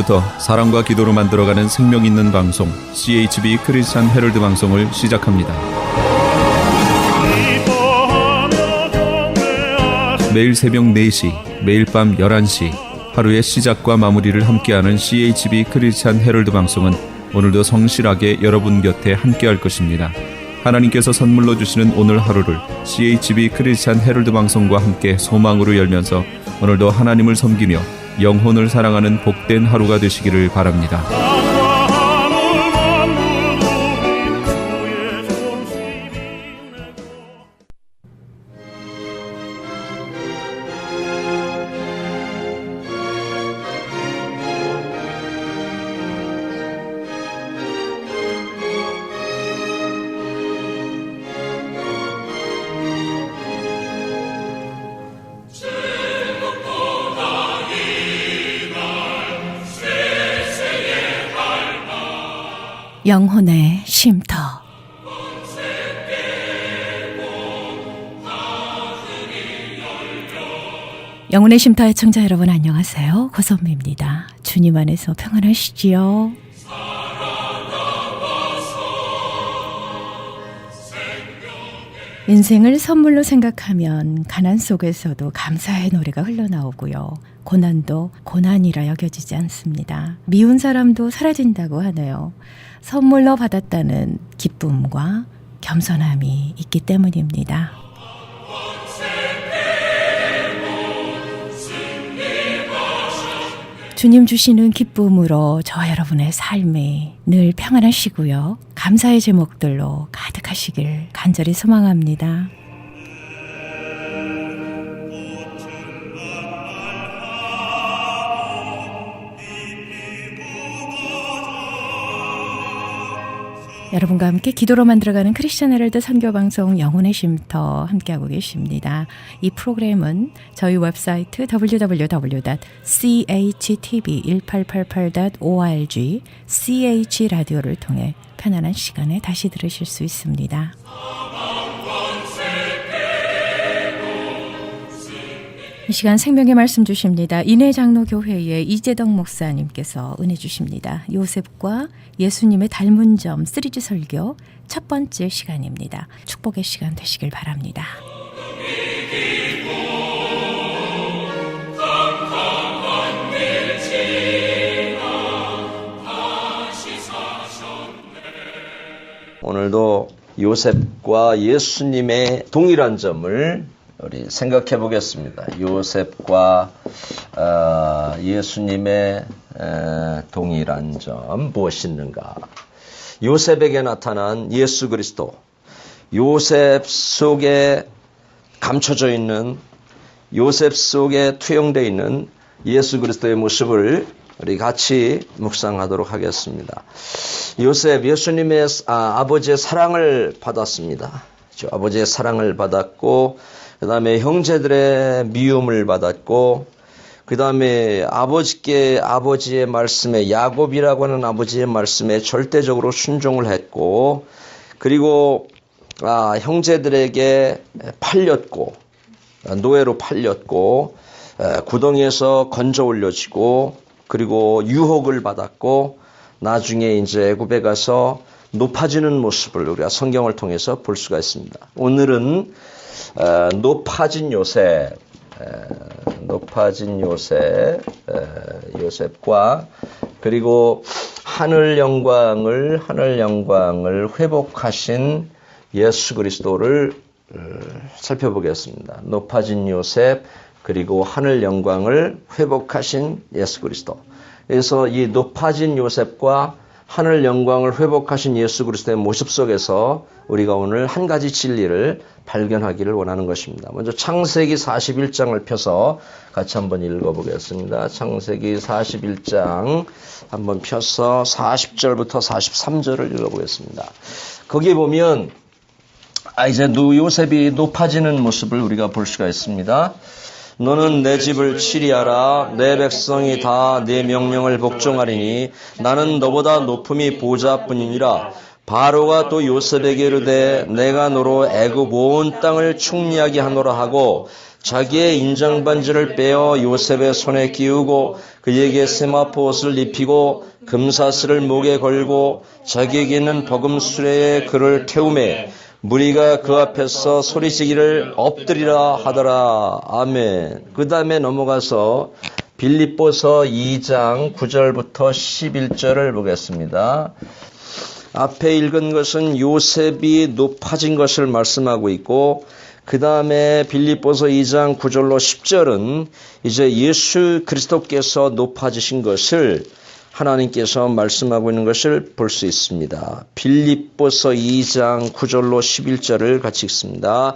지금부터 사랑과 기도로 만들어가는 생명 있는 방송 CHB 크리스찬 헤럴드 방송을 시작합니다. 매일 새벽 4시, 매일 밤 11시 하루의 시작과 마무리를 함께하는 CHB 크리스찬 헤럴드 방송은 오늘도 성실하게 여러분 곁에 함께할 것입니다. 하나님께서 선물로 주시는 오늘 하루를 CHB 크리스찬 헤럴드 방송과 함께 소망으로 열면서 오늘도 하나님을 섬기며 영혼을 사랑하는 복된 하루가 되시기를 바랍니다. 영혼의 쉼터. 영혼의 쉼터 애청자 여러분 안녕하세요. 고선미입니다. 주님 안에서 평안하시지요? 인생을 선물로 생각하면 가난 속에서도 감사의 노래가 흘러나오고요. 고난도 고난이라 여겨지지 않습니다. 미운 사람도 사라진다고 하네요. 선물로 받았다는 기쁨과 겸손함이 있기 때문입니다. 주님 주시는 기쁨으로 저와 여러분의 삶이 늘 평안하시고요. 감사의 제목들로 가득하시길 간절히 소망합니다. 여러분과 함께 기도로 만들어가는 크리스찬 헤럴드 선교방송 영혼의 쉼터 함께하고 계십니다. 이 프로그램은 저희 웹사이트 www.chtv1888.org ch라디오를 통해 편안한 시간에 다시 들으실 수 있습니다. 이 시간 생명의 말씀 주십니다. 인해장로교회의 이재덕 목사님께서 은혜 주십니다. 요셉과 예수님의 닮은 점 시리즈 설교 첫 번째 시간입니다. 축복의 시간 되시길 바랍니다. 오늘도 요셉과 예수님의 동일한 점을 우리 생각해 보겠습니다. 요셉과 예수님의 동일한 점 무엇이 있는가? 요셉에게 나타난 예수 그리스도, 요셉 속에 감춰져 있는, 요셉 속에 투영되어 있는 예수 그리스도의 모습을 우리 같이 묵상하도록 하겠습니다. 요셉, 예수님의 아버지의 사랑을 받았습니다. 아버지의 사랑을 받았고, 그 다음에 형제들의 미움을 받았고, 그 다음에 아버지의 말씀에, 야곱이라고 하는 아버지의 말씀에 절대적으로 순종을 했고, 그리고 형제들에게 팔렸고, 노예로 팔렸고, 구덩이에서 건져 올려지고, 그리고 유혹을 받았고, 나중에 이제 애굽에 가서 높아지는 모습을 우리가 성경을 통해서 볼 수가 있습니다. 오늘은 높아진 요셉과 그리고 하늘 영광을 회복하신 예수 그리스도를 살펴보겠습니다. 높아진 요셉 그리고 하늘 영광을 회복하신 예수 그리스도. 그래서 이 높아진 요셉과 하늘 영광을 회복하신 예수 그리스도의 모습 속에서 우리가 오늘 한 가지 진리를 발견하기를 원하는 것입니다. 먼저 창세기 41장을 펴서 같이 한번 읽어보겠습니다. 창세기 41장 한번 펴서 40절부터 43절을 읽어보겠습니다. 거기에 보면 이제 요셉이 높아지는 모습을 우리가 볼 수가 있습니다. 너는 내 집을 치리하라. 내 백성이 다 내 명령을 복종하리니 나는 너보다 높음이 보좌뿐이니라. 바로가 또 요셉에게 이르되 내가 너로 애굽 온 땅을 충리하게 하노라 하고 자기의 인장반지를 빼어 요셉의 손에 끼우고 그에게 세마포 옷을 입히고 금사슬을 목에 걸고 자기에게 있는 버금수레에 그를 태우매 무리가 그 앞에서 소리치기를 엎드리라 하더라. 아멘. 그 다음에 넘어가서 빌립보서 2장 9절부터 11절을 보겠습니다. 앞에 읽은 것은 요셉이 높아진 것을 말씀하고 있고 그 다음에 빌립보서 2장 9절로 10절은 이제 예수 그리스도께서 높아지신 것을 하나님께서 말씀하고 있는 것을 볼 수 있습니다. 빌립보서 2장 9절로 11절을 같이 읽습니다.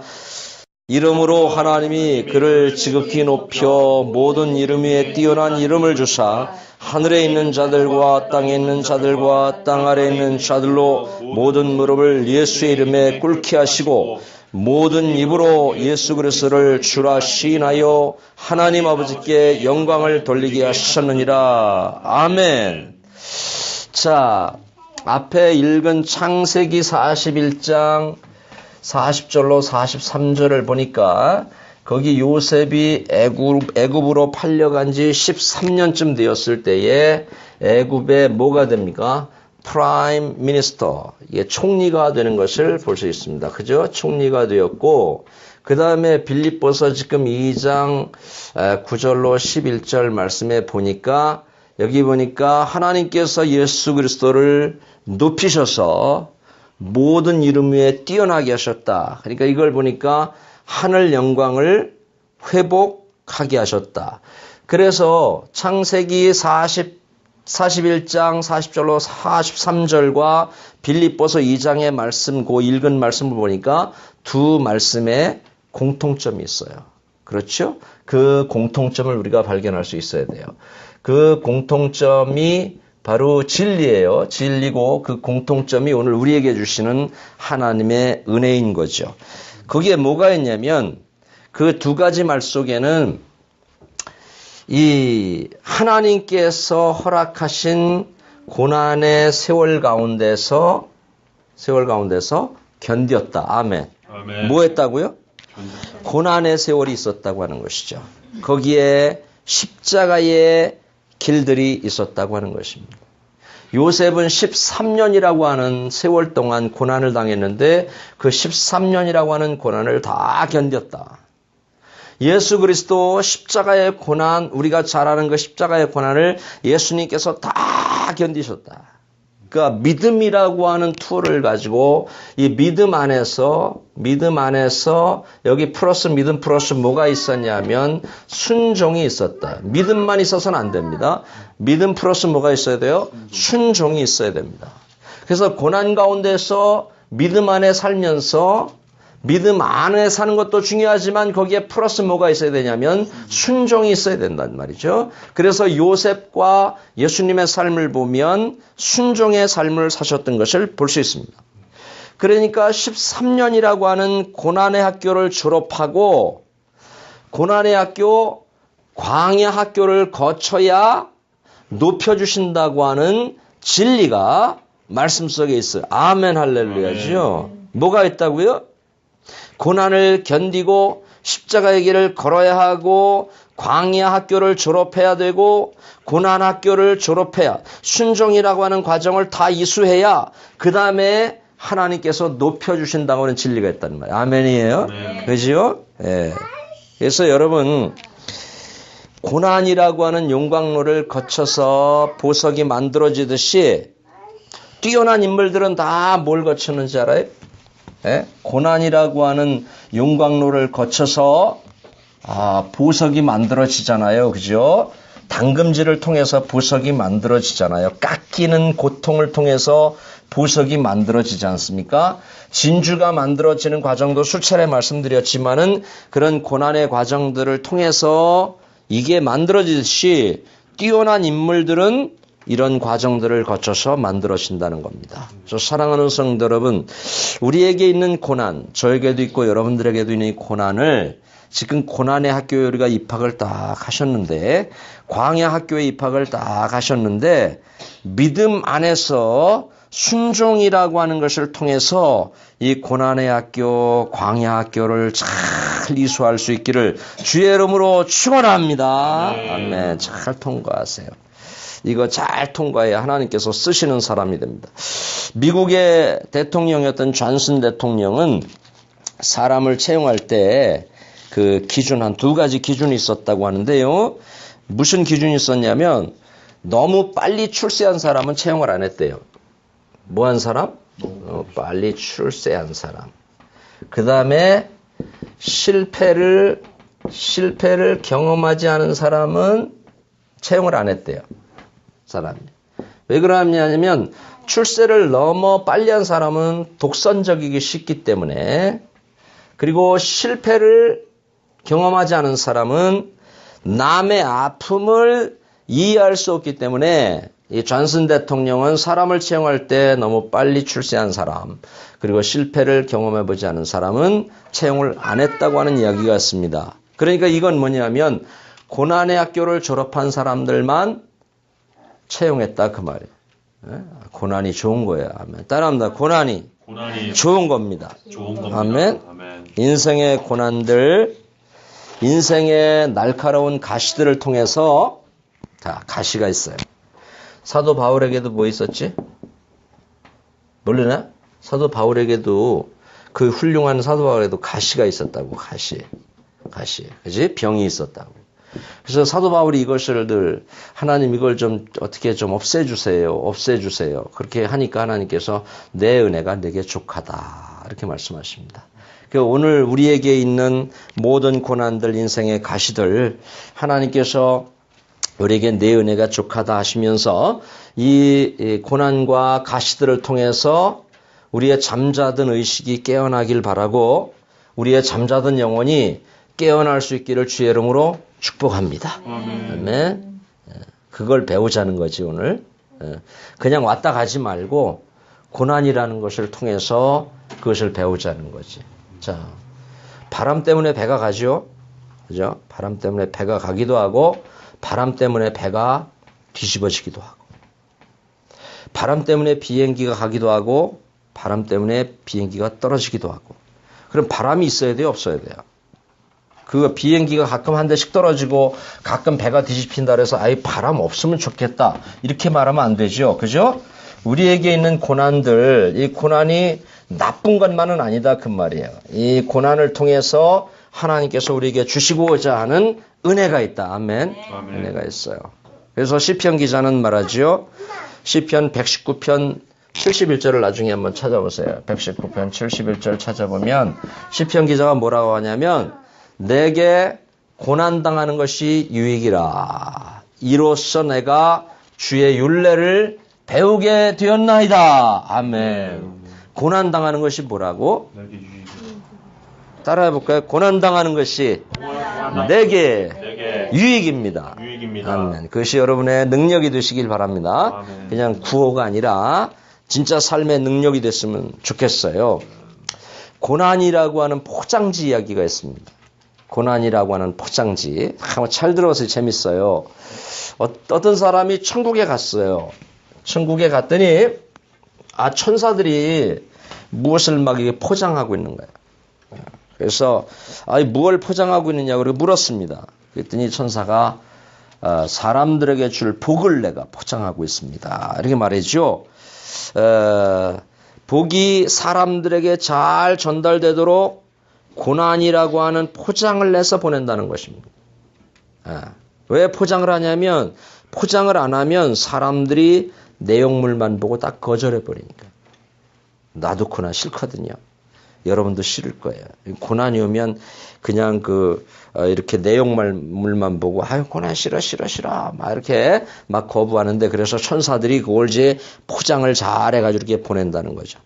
이름으로 하나님이 그를 지극히 높여 모든 이름 위에 뛰어난 이름을 주사 하늘에 있는 자들과 땅에 있는 자들과 땅 아래에 있는 자들로 모든 무릎을 예수의 이름에 꿇게 하시고 모든 입으로 예수 그리스도를 주라 시인하여 하나님 아버지께 영광을 돌리게 하셨느니라. 아멘. 자, 앞에 읽은 창세기 41장 40절로 43절을 보니까 거기 요셉이 애굽으로 팔려간 지 13년쯤 되었을 때에 애굽에 뭐가 됩니까? 프라임 미니스터, 이게 총리가 되는 것을 볼 수 있습니다. 그죠? 총리가 되었고 그 다음에 빌립보서 지금 2장 9절로 11절 말씀에 보니까 여기 보니까 하나님께서 예수 그리스도를 높이셔서 모든 이름 위에 뛰어나게 하셨다. 그러니까 이걸 보니까 하늘 영광을 회복하게 하셨다. 그래서 창세기 41장 40절로 43절과 빌립보서 2장의 말씀, 그 읽은 말씀을 보니까 두 말씀에 공통점이 있어요. 그렇죠? 그 공통점을 우리가 발견할 수 있어야 돼요. 그 공통점이 바로 진리예요. 진리고 그 공통점이 오늘 우리에게 주시는 하나님의 은혜인 거죠. 거기에 뭐가 있냐면 그 두 가지 말 속에는 이 하나님께서 허락하신 고난의 세월 가운데서 견뎠다. 아멘. 뭐 했다고요? 고난의 세월이 있었다고 하는 것이죠. 거기에 십자가의 길들이 있었다고 하는 것입니다. 요셉은 13년이라고 하는 세월 동안 고난을 당했는데 그 13년이라고 하는 고난을 다 견뎠다. 예수 그리스도 십자가의 고난, 우리가 잘 아는 그 십자가의 고난을 예수님께서 다 견디셨다. 그러니까 믿음이라고 하는 툴을 가지고 이 믿음 안에서 여기 플러스 믿음 플러스 뭐가 있었냐면 순종이 있었다. 믿음만 있어서는 안 됩니다. 믿음 플러스 뭐가 있어야 돼요? 순종이 있어야 됩니다. 그래서 고난 가운데서 믿음 안에 살면서 믿음 안에 사는 것도 중요하지만 거기에 플러스 뭐가 있어야 되냐면 순종이 있어야 된단 말이죠. 그래서 요셉과 예수님의 삶을 보면 순종의 삶을 사셨던 것을 볼 수 있습니다. 그러니까 13년이라고 하는 고난의 학교를 졸업하고 고난의 학교, 광야 학교를 거쳐야 높여주신다고 하는 진리가 말씀 속에 있어요. 아멘 할렐루야죠. 뭐가 있다고요? 고난을 견디고 십자가의 길을 걸어야 하고 광야 학교를 졸업해야 되고 고난 학교를 졸업해야 순종이라고 하는 과정을 다 이수해야 그 다음에 하나님께서 높여주신다고 하는 진리가 있다는 말이에요. 아멘이에요. 그죠? 예. 그래서 여러분 고난이라고 하는 용광로를 거쳐서 보석이 만들어지듯이 뛰어난 인물들은 다 뭘 거쳤는지 알아요? 예? 고난이라고 하는 용광로를 거쳐서 보석이 만들어지잖아요. 그죠? 당금질을 통해서 보석이 만들어지잖아요. 깎이는 고통을 통해서 보석이 만들어지지 않습니까? 진주가 만들어지는 과정도 수차례 말씀드렸지만은 그런 고난의 과정들을 통해서 이게 만들어지듯이 뛰어난 인물들은 이런 과정들을 거쳐서 만들어진다는 겁니다. 그래서 사랑하는 성도 여러분, 우리에게 있는 고난, 저에게도 있고 여러분들에게도 있는 이 고난을 지금 고난의 학교에 우리가 입학을 딱 하셨는데 광야 학교에 입학을 딱 하셨는데 믿음 안에서 순종이라고 하는 것을 통해서 이 고난의 학교, 광야 학교를 잘 이수할 수 있기를 주의 이름으로 축원합니다. 아멘. 잘 통과하세요. 이거 잘 통과해야 하나님께서 쓰시는 사람이 됩니다. 미국의 대통령이었던 존슨 대통령은 사람을 채용할 때 그 기준 한 2가지 기준이 있었다고 하는데요. 무슨 기준이 있었냐면 너무 빨리 출세한 사람은 채용을 안 했대요. 뭐 한 사람? 빨리 출세한 사람. 그 다음에 실패를 경험하지 않은 사람은 채용을 안 했대요. 사람이. 왜 그러냐면 출세를 너무 빨리 한 사람은 독선적이기 쉽기 때문에, 그리고 실패를 경험하지 않은 사람은 남의 아픔을 이해할 수 없기 때문에 이 존슨 대통령은 사람을 채용할 때 너무 빨리 출세한 사람, 그리고 실패를 경험해보지 않은 사람은 채용을 안 했다고 하는 이야기가 있습니다. 그러니까 이건 뭐냐면 고난의 학교를 졸업한 사람들만 채용했다 그 말이에요. 고난이 좋은 거예요. 아멘. 따라합니다. 고난이 좋은 겁니다. 아멘. 인생의 고난들, 인생의 날카로운 가시들을 통해서, 자, 가시가 있어요. 사도 바울에게도 뭐 있었지? 모르나? 사도 바울에게도, 그 훌륭한 사도 바울에게도 가시가 있었다고. 가시. 그지? 병이 있었다고. 그래서 사도 바울이 이것을 늘 하나님 이걸 좀 어떻게 좀 없애주세요. 그렇게 하니까 하나님께서 내 은혜가 내게 족하다. 이렇게 말씀하십니다. 오늘 우리에게 있는 모든 고난들, 인생의 가시들 하나님께서 우리에게 내 은혜가 족하다 하시면서 이 고난과 가시들을 통해서 우리의 잠자던 의식이 깨어나길 바라고 우리의 잠자던 영혼이 깨어날 수 있기를 주의 이름으로 축복합니다. 아멘. 그걸 배우자는 거지 오늘. 그냥 왔다 가지 말고 고난이라는 것을 통해서 그것을 배우자는 거지. 자, 바람 때문에 배가 가죠. 그죠? 바람 때문에 배가 가기도 하고 바람 때문에 배가 뒤집어지기도 하고 바람 때문에 비행기가 가기도 하고 바람 때문에 비행기가 떨어지기도 하고. 그럼 바람이 있어야 돼요? 없어야 돼요? 그 비행기가 가끔 한 대씩 떨어지고 가끔 배가 뒤집힌다 그래서 아예 바람 없으면 좋겠다 이렇게 말하면 안 되죠. 그죠? 우리에게 있는 고난들, 이 고난이 나쁜 것만은 아니다 그 말이에요. 이 고난을 통해서 하나님께서 우리에게 주시고자 하는 은혜가 있다. 아멘. 은혜가 있어요. 그래서 시편 기자는 말하죠. 시편 119편 71절을 나중에 한번 찾아보세요. 119편 71절 찾아보면 시편 기자가 뭐라고 하냐면 내게 고난당하는 것이 유익이라. 이로써 내가 주의 율례를 배우게 되었나이다. 아멘. 고난당하는 것이 뭐라고? 따라해볼까요? 고난당하는 것이 내게 유익입니다. 아멘. 그것이 여러분의 능력이 되시길 바랍니다. 아멘. 그냥 구호가 아니라 진짜 삶의 능력이 됐으면 좋겠어요. 고난이라고 하는 포장지 이야기가 있습니다. 고난이라고 하는 포장지. 한번 잘 들어서 재밌어요. 어떤 사람이 천국에 갔어요. 천국에 갔더니 천사들이 무엇을 막 이게 포장하고 있는 거예요. 그래서 무엇을 포장하고 있느냐고 물었습니다. 그랬더니 천사가 사람들에게 줄 복을 내가 포장하고 있습니다. 이렇게 말했죠. 복이 사람들에게 잘 전달되도록 고난이라고 하는 포장을 내서 보낸다는 것입니다. 왜 포장을 하냐면 포장을 안 하면 사람들이 내용물만 보고 딱 거절해 버리니까. 나도 고난 싫거든요. 여러분도 싫을 거예요. 고난이 오면 그냥 이렇게 내용물만 보고 고난 싫어 막 이렇게 막 거부하는데, 그래서 천사들이 그걸 이제 포장을 잘 해가지고 이렇게 보낸다는 거죠.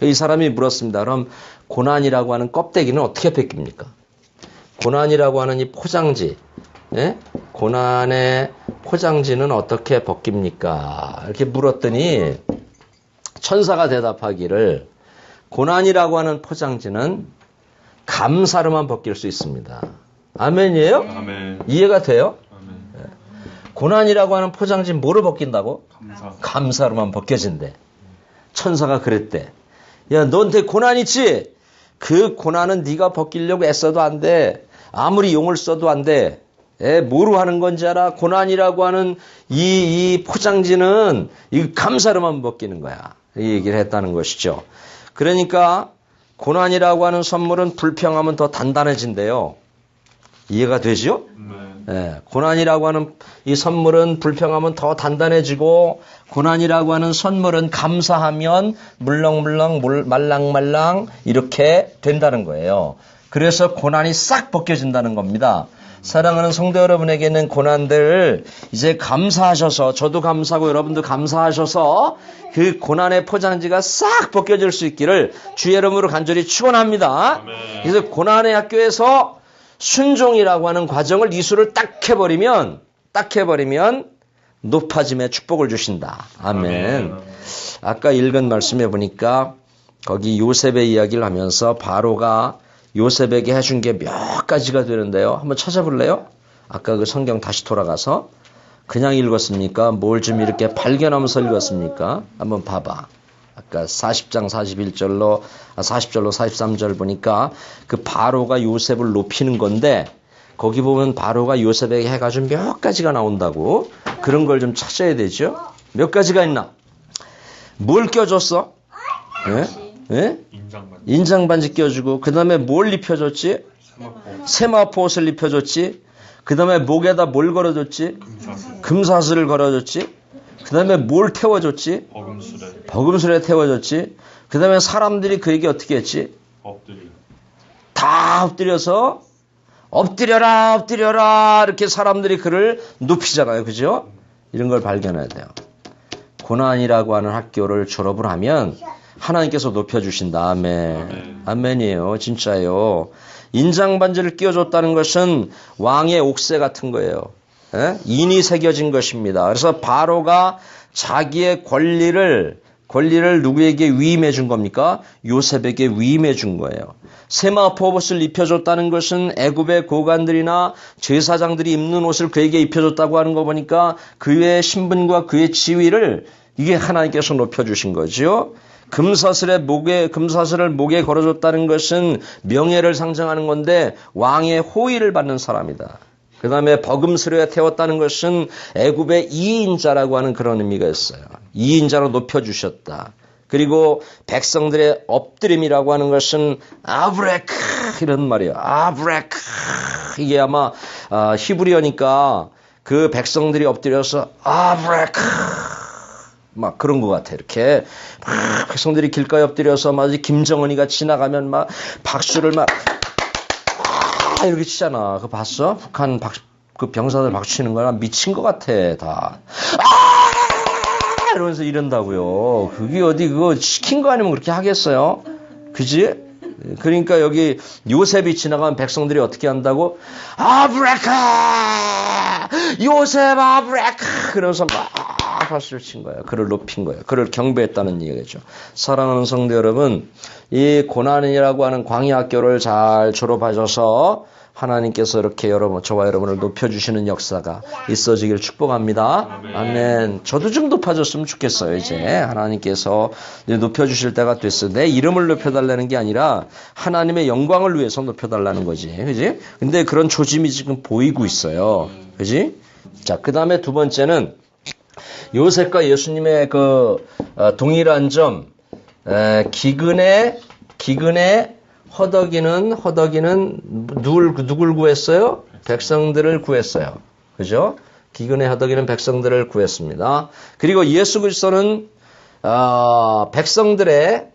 이 사람이 물었습니다. 그럼 고난이라고 하는 껍데기는 어떻게 벗깁니까? 고난이라고 하는 이 포장지, 고난의 포장지는 어떻게 벗깁니까? 이렇게 물었더니 천사가 대답하기를 고난이라고 하는 포장지는 감사로만 벗길 수 있습니다. 아멘이에요? 아멘. 이해가 돼요? 아멘. 고난이라고 하는 포장지 뭐로 벗긴다고? 감사로만 벗겨진대. 천사가 그랬대. 야, 너한테 고난 있지? 그 고난은 네가 벗기려고 애써도 안 돼. 아무리 용을 써도 안 돼. 뭐로 하는 건지 알아? 고난이라고 하는 이 포장지는 이 감사로만 벗기는 거야. 이 얘기를 했다는 것이죠. 그러니까 고난이라고 하는 선물은 불평하면 더 단단해진대요. 이해가 되죠? 고난이라고 하는 이 선물은 불평하면 더 단단해지고, 고난이라고 하는 선물은 감사하면 물렁물렁 말랑말랑 이렇게 된다는 거예요. 그래서 고난이 싹 벗겨진다는 겁니다. 사랑하는 성도 여러분에게는 고난들 이제 감사하셔서, 저도 감사하고 여러분도 감사하셔서 그 고난의 포장지가 싹 벗겨질 수 있기를 주의 이름으로 간절히 축원합니다. 그래서 고난의 학교에서 순종이라고 하는 과정을 이수를 딱 해버리면 높아짐의 축복을 주신다. 아멘. 아까 읽은 말씀에 보니까 거기 요셉의 이야기를 하면서 바로가 요셉에게 해준 게 몇 가지가 되는데요. 한번 찾아볼래요? 아까 그 성경 다시 돌아가서 그냥 읽었습니까? 뭘 좀 이렇게 발견하면서 읽었습니까? 한번 봐봐. 아까 40장 40절로 43절 보니까 그 바로가 요셉을 높이는 건데, 거기 보면 바로가 요셉에게 해가지고 몇 가지가 나온다고. 그런 걸 좀 찾아야 되죠. 몇 가지가 있나? 뭘 껴줬어? 예? 인장반지 껴주고, 그 다음에 뭘 입혀줬지? 세마포 옷을 입혀줬지. 그 다음에 목에다 뭘 걸어줬지? 금사슬을 걸어줬지. 그 다음에 뭘 태워줬지? 버금술에 태워줬지. 그 다음에 사람들이 그에게 어떻게 했지? 다 엎드려서 엎드려라 이렇게 사람들이 그를 높이잖아요. 그죠? 이런 걸 발견해야 돼요. 고난이라고 하는 학교를 졸업을 하면 하나님께서 높여주신다. 아멘. 아멘이에요. 진짜요. 인장반지를 끼워줬다는 것은 왕의 옥새 같은 거예요. 인이 새겨진 것입니다. 그래서 바로가 자기의 권리를 누구에게 위임해 준 겁니까? 요셉에게 위임해 준 거예요. 세마포 옷을 입혀줬다는 것은 애굽의 고관들이나 제사장들이 입는 옷을 그에게 입혀줬다고 하는 거 보니까 그의 신분과 그의 지위를 이게 하나님께서 높여주신 거죠. 금사슬을 목에 걸어줬다는 것은 명예를 상징하는 건데 왕의 호의를 받는 사람이다. 그 다음에 버금술에 태웠다는 것은 애굽의 이인자라고 하는 그런 의미가 있어요. 이인자로 높여주셨다. 그리고 백성들의 엎드림이라고 하는 것은 아브레크 이런 말이에요. 아브레크. 이게 아마 히브리어니까 그 백성들이 엎드려서 아브레크 막 그런 것 같아. 이렇게 막 백성들이 길가에 엎드려서 마치 김정은이가 지나가면 막 박수를 막 이렇게 치잖아. 그거 봤어? 북한 그 병사들 박수 치는 거나 미친 것 같아, 다. 이러면서 이런다고요. 그게 어디 그거 시킨 거 아니면 그렇게 하겠어요? 그지? 그러니까 여기 요셉이 지나가면 백성들이 어떻게 한다고? 아브레카! 요셉 아브레카! 그러면서 막 박수를 친 거예요. 그를 높인 거예요. 그를 경배했다는 얘기죠. 사랑하는 성도 여러분, 이 고난이라고 하는 광야 학교를 잘 졸업하셔서 하나님께서 이렇게 저와 여러분을 높여주시는 역사가 있어지길 축복합니다. 아멘. 저도 좀 높아졌으면 좋겠어요. 이제 하나님께서 이제 높여주실 때가 됐어요. 내 이름을 높여달라는 게 아니라 하나님의 영광을 위해서 높여달라는 거지. 그지? 근데 그런 조짐이 지금 보이고 있어요. 그지? 자, 그 다음에 두 번째는 요셉과 예수님의 그 동일한 점, 기근에 허덕이는 누굴 구했어요? 백성들을 구했어요. 그죠? 기근에 허덕이는 백성들을 구했습니다. 그리고 예수 그리스도는 백성들의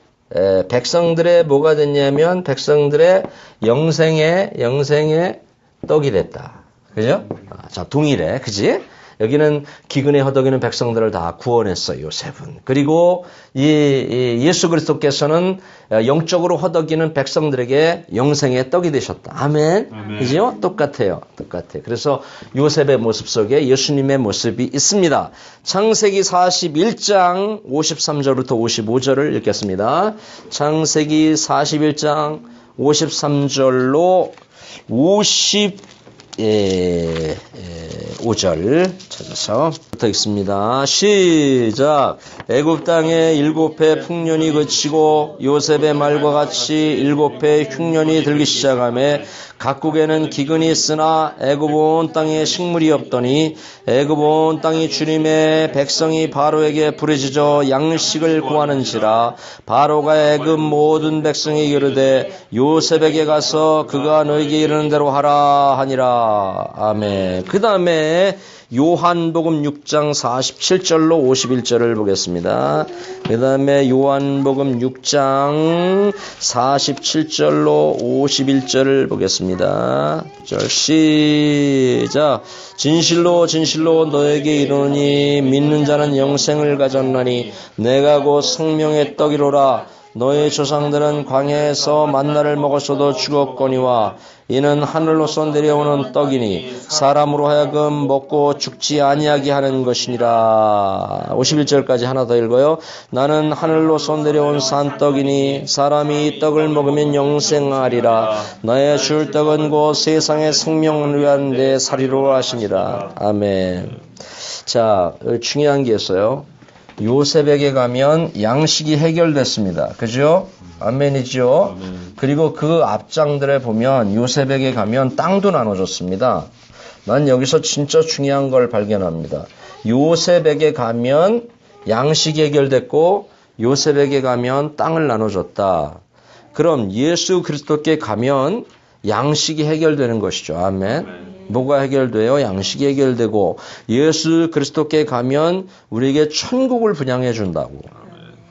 뭐가 됐냐면 백성들의 영생의 떡이 됐다. 그죠? 자, 동일해. 그지? 여기는 기근에 허덕이는 백성들을 다 구원했어요, 요셉은. 그리고 이 예수 그리스도께서는 영적으로 허덕이는 백성들에게 영생의 떡이 되셨다. 아멘. 그죠? 똑같아요. 그래서 요셉의 모습 속에 예수님의 모습이 있습니다. 창세기 41장 53절부터 55절을 읽겠습니다. 창세기 41장 53절로 5절 찾아서 부터 읽습니다. 시작. 애굽 땅에 7해 풍년이 그치고 요셉의 말과 같이 7해 흉년이 들기 시작하매 각국에는 기근이 있으나 애굽 온 땅에 식물이 없더니 애굽 온 땅이 주님의 백성이 바로에게 부르짖어 양식을 구하는지라. 바로가 애굽 모든 백성에게 이르되 요셉에게 가서 그가 너에게 이르는 대로 하라 하니라. 아멘. 그 다음에 요한복음 6장 47절로 51절을 보겠습니다. 그 다음에 요한복음 6장 47절로 51절을 보겠습니다. 시작. 진실로 진실로 너에게 이르노니 믿는 자는 영생을 가졌나니 내가 곧 생명의 떡이로라. 너의 조상들은 광야에서 만나를 먹었어도 죽었거니와 이는 하늘로서 내려오는 떡이니 사람으로 하여금 먹고 죽지 아니하게 하는 것이니라. 51절까지 하나 더 읽어요. 나는 하늘로서 내려온 산떡이니 사람이 이 떡을 먹으면 영생하리라. 나의 줄 떡은 곧 세상의 생명을 위한 내 살이로 하시니라. 아멘. 자, 중요한 게 있어요. 요셉에게 가면 양식이 해결됐습니다. 그죠? 아멘이죠? 아멘. 그리고 그 앞장들에 보면 요셉에게 가면 땅도 나눠줬습니다. 난 여기서 진짜 중요한 걸 발견합니다. 요셉에게 가면 양식이 해결됐고 요셉에게 가면 땅을 나눠줬다. 그럼 예수 그리스도께 가면 양식이 해결되는 것이죠. 아멘. 뭐가 해결돼요? 양식이 해결되고 예수 그리스도께 가면 우리에게 천국을 분양해 준다고.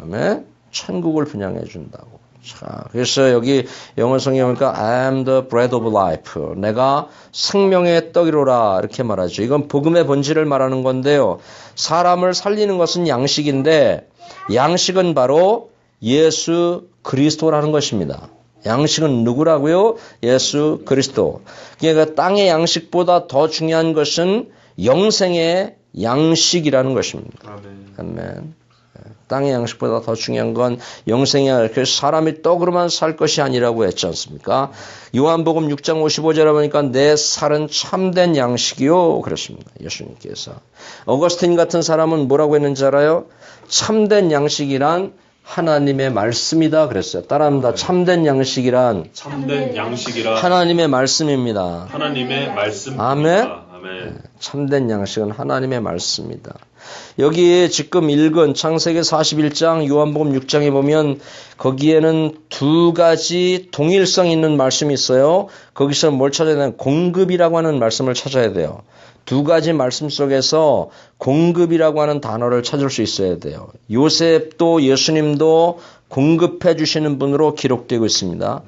아멘. 천국을 분양해 준다고. 자, 그래서 여기 영어 성경에 보니까 I am the bread of life. 내가 생명의 떡이로라 이렇게 말하죠. 이건 복음의 본질을 말하는 건데요. 사람을 살리는 것은 양식인데 양식은 바로 예수 그리스도라는 것입니다. 양식은 누구라고요? 예수 그리스도. 그러니까 땅의 양식보다 더 중요한 것은 영생의 양식이라는 것입니다. 아멘. 땅의 양식보다 더 중요한 건 영생의 양식. 그래서 사람이 떡으로만 살 것이 아니라고 했지 않습니까? 요한복음 6장 55절에 보니까 내 살은 참된 양식이요. 그랬습니다. 예수님께서. 어거스틴 같은 사람은 뭐라고 했는지 알아요? 참된 양식이란 하나님의 말씀이다 그랬어요. 따라합니다. 참된 양식이란 하나님의 말씀입니다. 하나님의 말씀입니다. 아멘. 참된 양식은 하나님의 말씀이다. 여기에 지금 읽은 창세기 41장, 요한복음 6장에 보면 거기에는 두 가지 동일성 있는 말씀이 있어요. 거기서 뭘 찾아야 되나? 공급이라고 하는 말씀을 찾아야 돼요. 두 가지 말씀 속에서 공급이라고 하는 단어를 찾을 수 있어야 돼요. 요셉도 예수님도 공급해 주시는 분으로 기록되고 있습니다.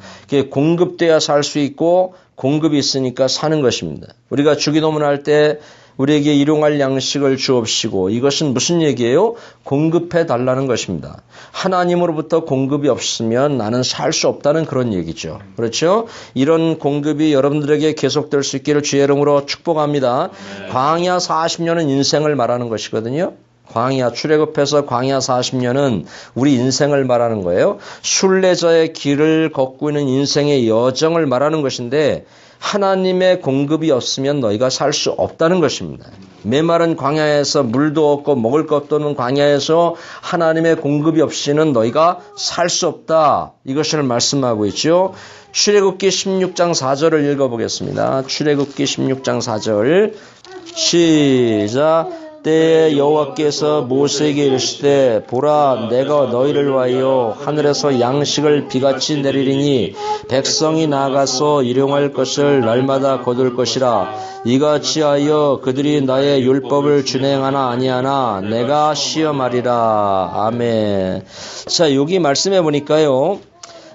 공급돼야 살 수 있고 공급이 있으니까 사는 것입니다. 우리가 주기도문 할 때 우리에게 일용할 양식을 주옵시고 이것은 무슨 얘기예요? 공급해 달라는 것입니다. 하나님으로부터 공급이 없으면 나는 살 수 없다는 그런 얘기죠. 그렇죠? 이런 공급이 여러분들에게 계속될 수 있기를 주의 이름으로 축복합니다. 광야 40년은 인생을 말하는 것이거든요. 광야 출애굽해서 광야 40년은 우리 인생을 말하는 거예요. 순례자의 길을 걷고 있는 인생의 여정을 말하는 것인데 하나님의 공급이 없으면 너희가 살 수 없다는 것입니다. 메마른 광야에서 물도 없고 먹을 것도 없는 광야에서 하나님의 공급이 없이는 너희가 살 수 없다. 이것을 말씀하고 있죠. 출애굽기 16장 4절을 읽어보겠습니다. 출애굽기 16장 4절 시작. 때에 여호와께서 모세에게 이르시되 보라 내가 너희를 위하여 하늘에서 양식을 비같이 내리리니 백성이 나가서 일용할 것을 날마다 거둘 것이라. 이같이 하여 그들이 나의 율법을 준행하나 아니하나 내가 시험하리라. 아멘. 자, 여기 말씀해 보니까요.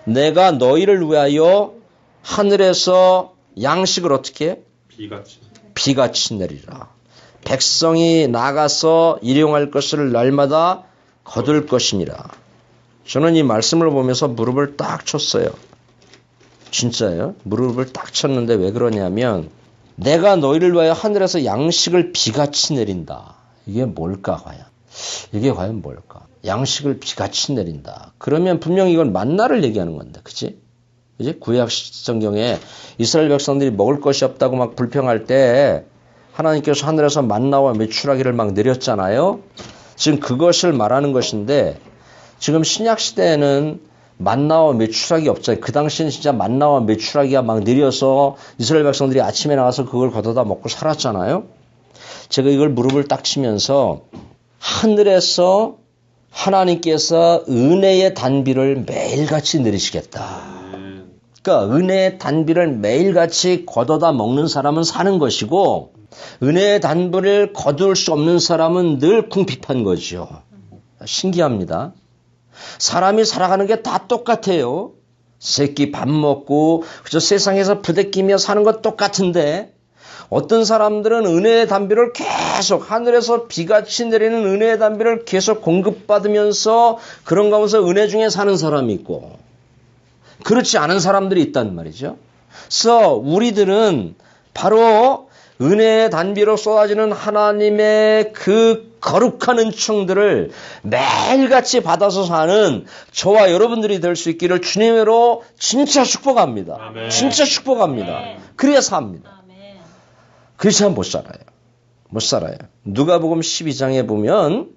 내가 너희를 위하여 하늘에서 양식을 어떻게? 비같이 내리라. 백성이 나가서 일용할 것을 날마다 거둘 것이니라. 저는 이 말씀을 보면서 무릎을 딱 쳤어요. 진짜예요. 무릎을 딱 쳤는데 왜 그러냐면 내가 너희를 위하여 하늘에서 양식을 비같이 내린다. 이게 뭘까 과연? 이게 과연 뭘까? 양식을 비같이 내린다. 그러면 분명히 이건 만나를 얘기하는 건데, 그치? 이제 구약 성경에 이스라엘 백성들이 먹을 것이 없다고 막 불평할 때 하나님께서 하늘에서 만나와 메추라기를 막 내렸잖아요. 지금 그것을 말하는 것인데 지금 신약 시대에는 만나와 메추라기 없잖아요. 그 당시에는 진짜 만나와 메추라기가 막 내려서 이스라엘 백성들이 아침에 나가서 그걸 걷어다 먹고 살았잖아요. 제가 이걸 무릎을 딱 치면서 하늘에서 하나님께서 은혜의 단비를 매일같이 내리시겠다. 그러니까 은혜의 단비를 매일같이 걷어다 먹는 사람은 사는 것이고 은혜의 단비를 거둘 수 없는 사람은 늘 궁핍한 거죠. 신기합니다. 사람이 살아가는 게 다 똑같아요. 새끼 밥 먹고 그저 세상에서 부대끼며 사는 것 똑같은데 어떤 사람들은 은혜의 단비를 계속 하늘에서 비같이 내리는 은혜의 단비를 계속 공급받으면서 그런 가운데서 은혜 중에 사는 사람이 있고 그렇지 않은 사람들이 있단 말이죠. 그래서 우리들은 바로 은혜의 단비로 쏟아지는 하나님의 그 거룩한 은총들을 매일같이 받아서 사는 저와 여러분들이 될 수 있기를 주님으로 진짜 축복합니다. 아멘. 진짜 축복합니다. 그래야 삽니다. 그렇지 않으면 못 살아요. 못 살아요. 누가복음 12장에 보면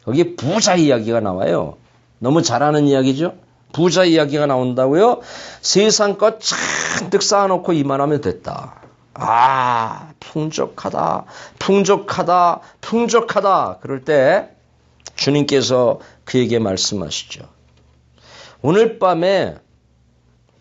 거기 부자 이야기가 나와요. 너무 잘 아는 이야기죠. 부자 이야기가 나온다고요. 세상 것 잔뜩 쌓아놓고 이만하면 됐다. 아, 풍족하다, 풍족하다, 풍족하다. 그럴 때 주님께서 그에게 말씀하시죠. 오늘 밤에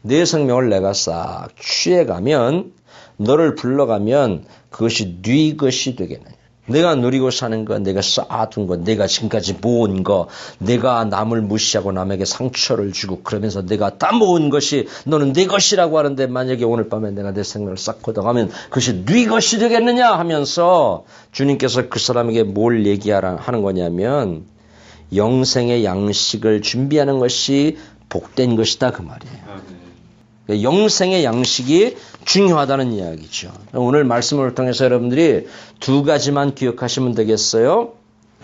내 생명을 내가 싹 취해가면 너를 불러가면 그것이 네 것이 되겠느냐. 내가 누리고 사는 거, 내가 쌓아둔 거, 내가 지금까지 모은 거, 내가 남을 무시하고 남에게 상처를 주고 그러면서 내가 다 모은 것이 너는 네 것이라고 하는데 만약에 오늘 밤에 내가 내 생명을 싹 걷어가면 그것이 네 것이 되겠느냐 하면서 주님께서 그 사람에게 뭘 얘기하는 거냐면 영생의 양식을 준비하는 것이 복된 것이다 그 말이에요. 영생의 양식이 중요하다는 이야기죠. 오늘 말씀을 통해서 여러분들이 두 가지만 기억하시면 되겠어요.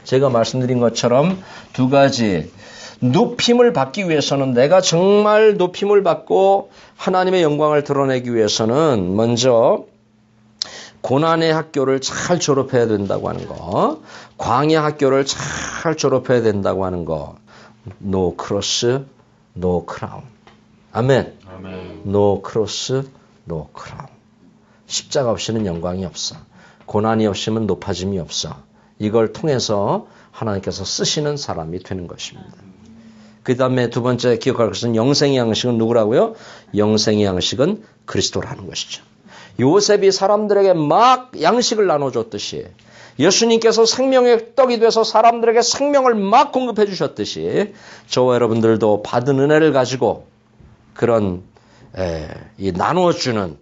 제가 말씀드린 것처럼 두 가지. 높임을 받기 위해서는 내가 정말 높임을 받고 하나님의 영광을 드러내기 위해서는 먼저 고난의 학교를 잘 졸업해야 된다고 하는 거. 광야 학교를 잘 졸업해야 된다고 하는 거. No cross, no crown. 아멘. No cross, no crown. 십자가 없이는 영광이 없어. 고난이 없이는 높아짐이 없어. 이걸 통해서 하나님께서 쓰시는 사람이 되는 것입니다. 그 다음에 두 번째 기억할 것은 영생의 양식은 누구라고요? 영생의 양식은 그리스도라는 것이죠. 요셉이 사람들에게 막 양식을 나눠줬듯이 예수님께서 생명의 떡이 돼서 사람들에게 생명을 막 공급해 주셨듯이 저와 여러분들도 받은 은혜를 가지고 그런 이 나누어주는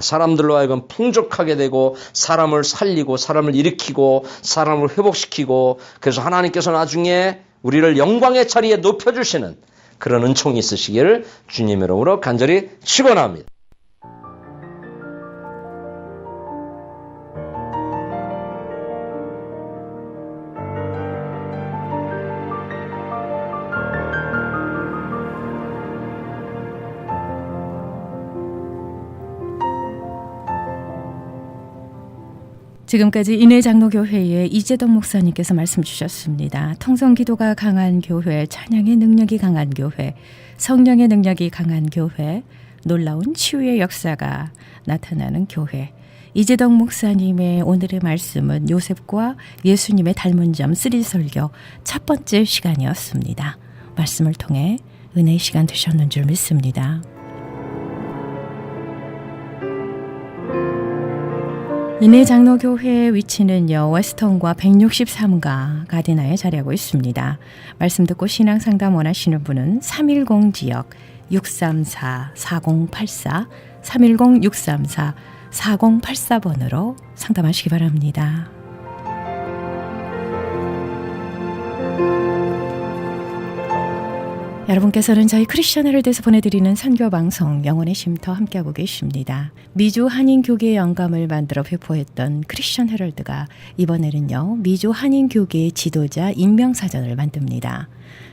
사람들로 하여금 풍족하게 되고 사람을 살리고 사람을 일으키고 사람을 회복시키고 그래서 하나님께서 나중에 우리를 영광의 자리에 높여주시는 그런 은총이 있으시기를 주님의 이름으로 간절히 축원합니다. 지금까지 인해장로교회의 이재덕 목사님께서 말씀 주셨습니다. 통성기도가 강한 교회, 찬양의 능력이 강한 교회, 성령의 능력이 강한 교회, 놀라운 치유의 역사가 나타나는 교회. 이재덕 목사님의 오늘의 말씀은 요셉과 예수님의 닮은 점 3 설교 첫 번째 시간이었습니다. 말씀을 통해 은혜의 시간 되셨는 줄 믿습니다. 인해장로교회의 위치는요, 웨스턴과 163가 가디나에 자리하고 있습니다. 말씀 듣고 신앙상담 원하시는 분은 310 지역 634-4084, 310-634-4084번으로 상담하시기 바랍니다. 여러분께서는 저희 크리스천 헤럴드에서 보내드리는 선교방송 영혼의 쉼터 함께하고 계십니다. 미주 한인교계의 영감을 만들어 배포했던 크리스천 헤럴드가 이번에는요, 미주 한인교계의 지도자 임명사전을 만듭니다.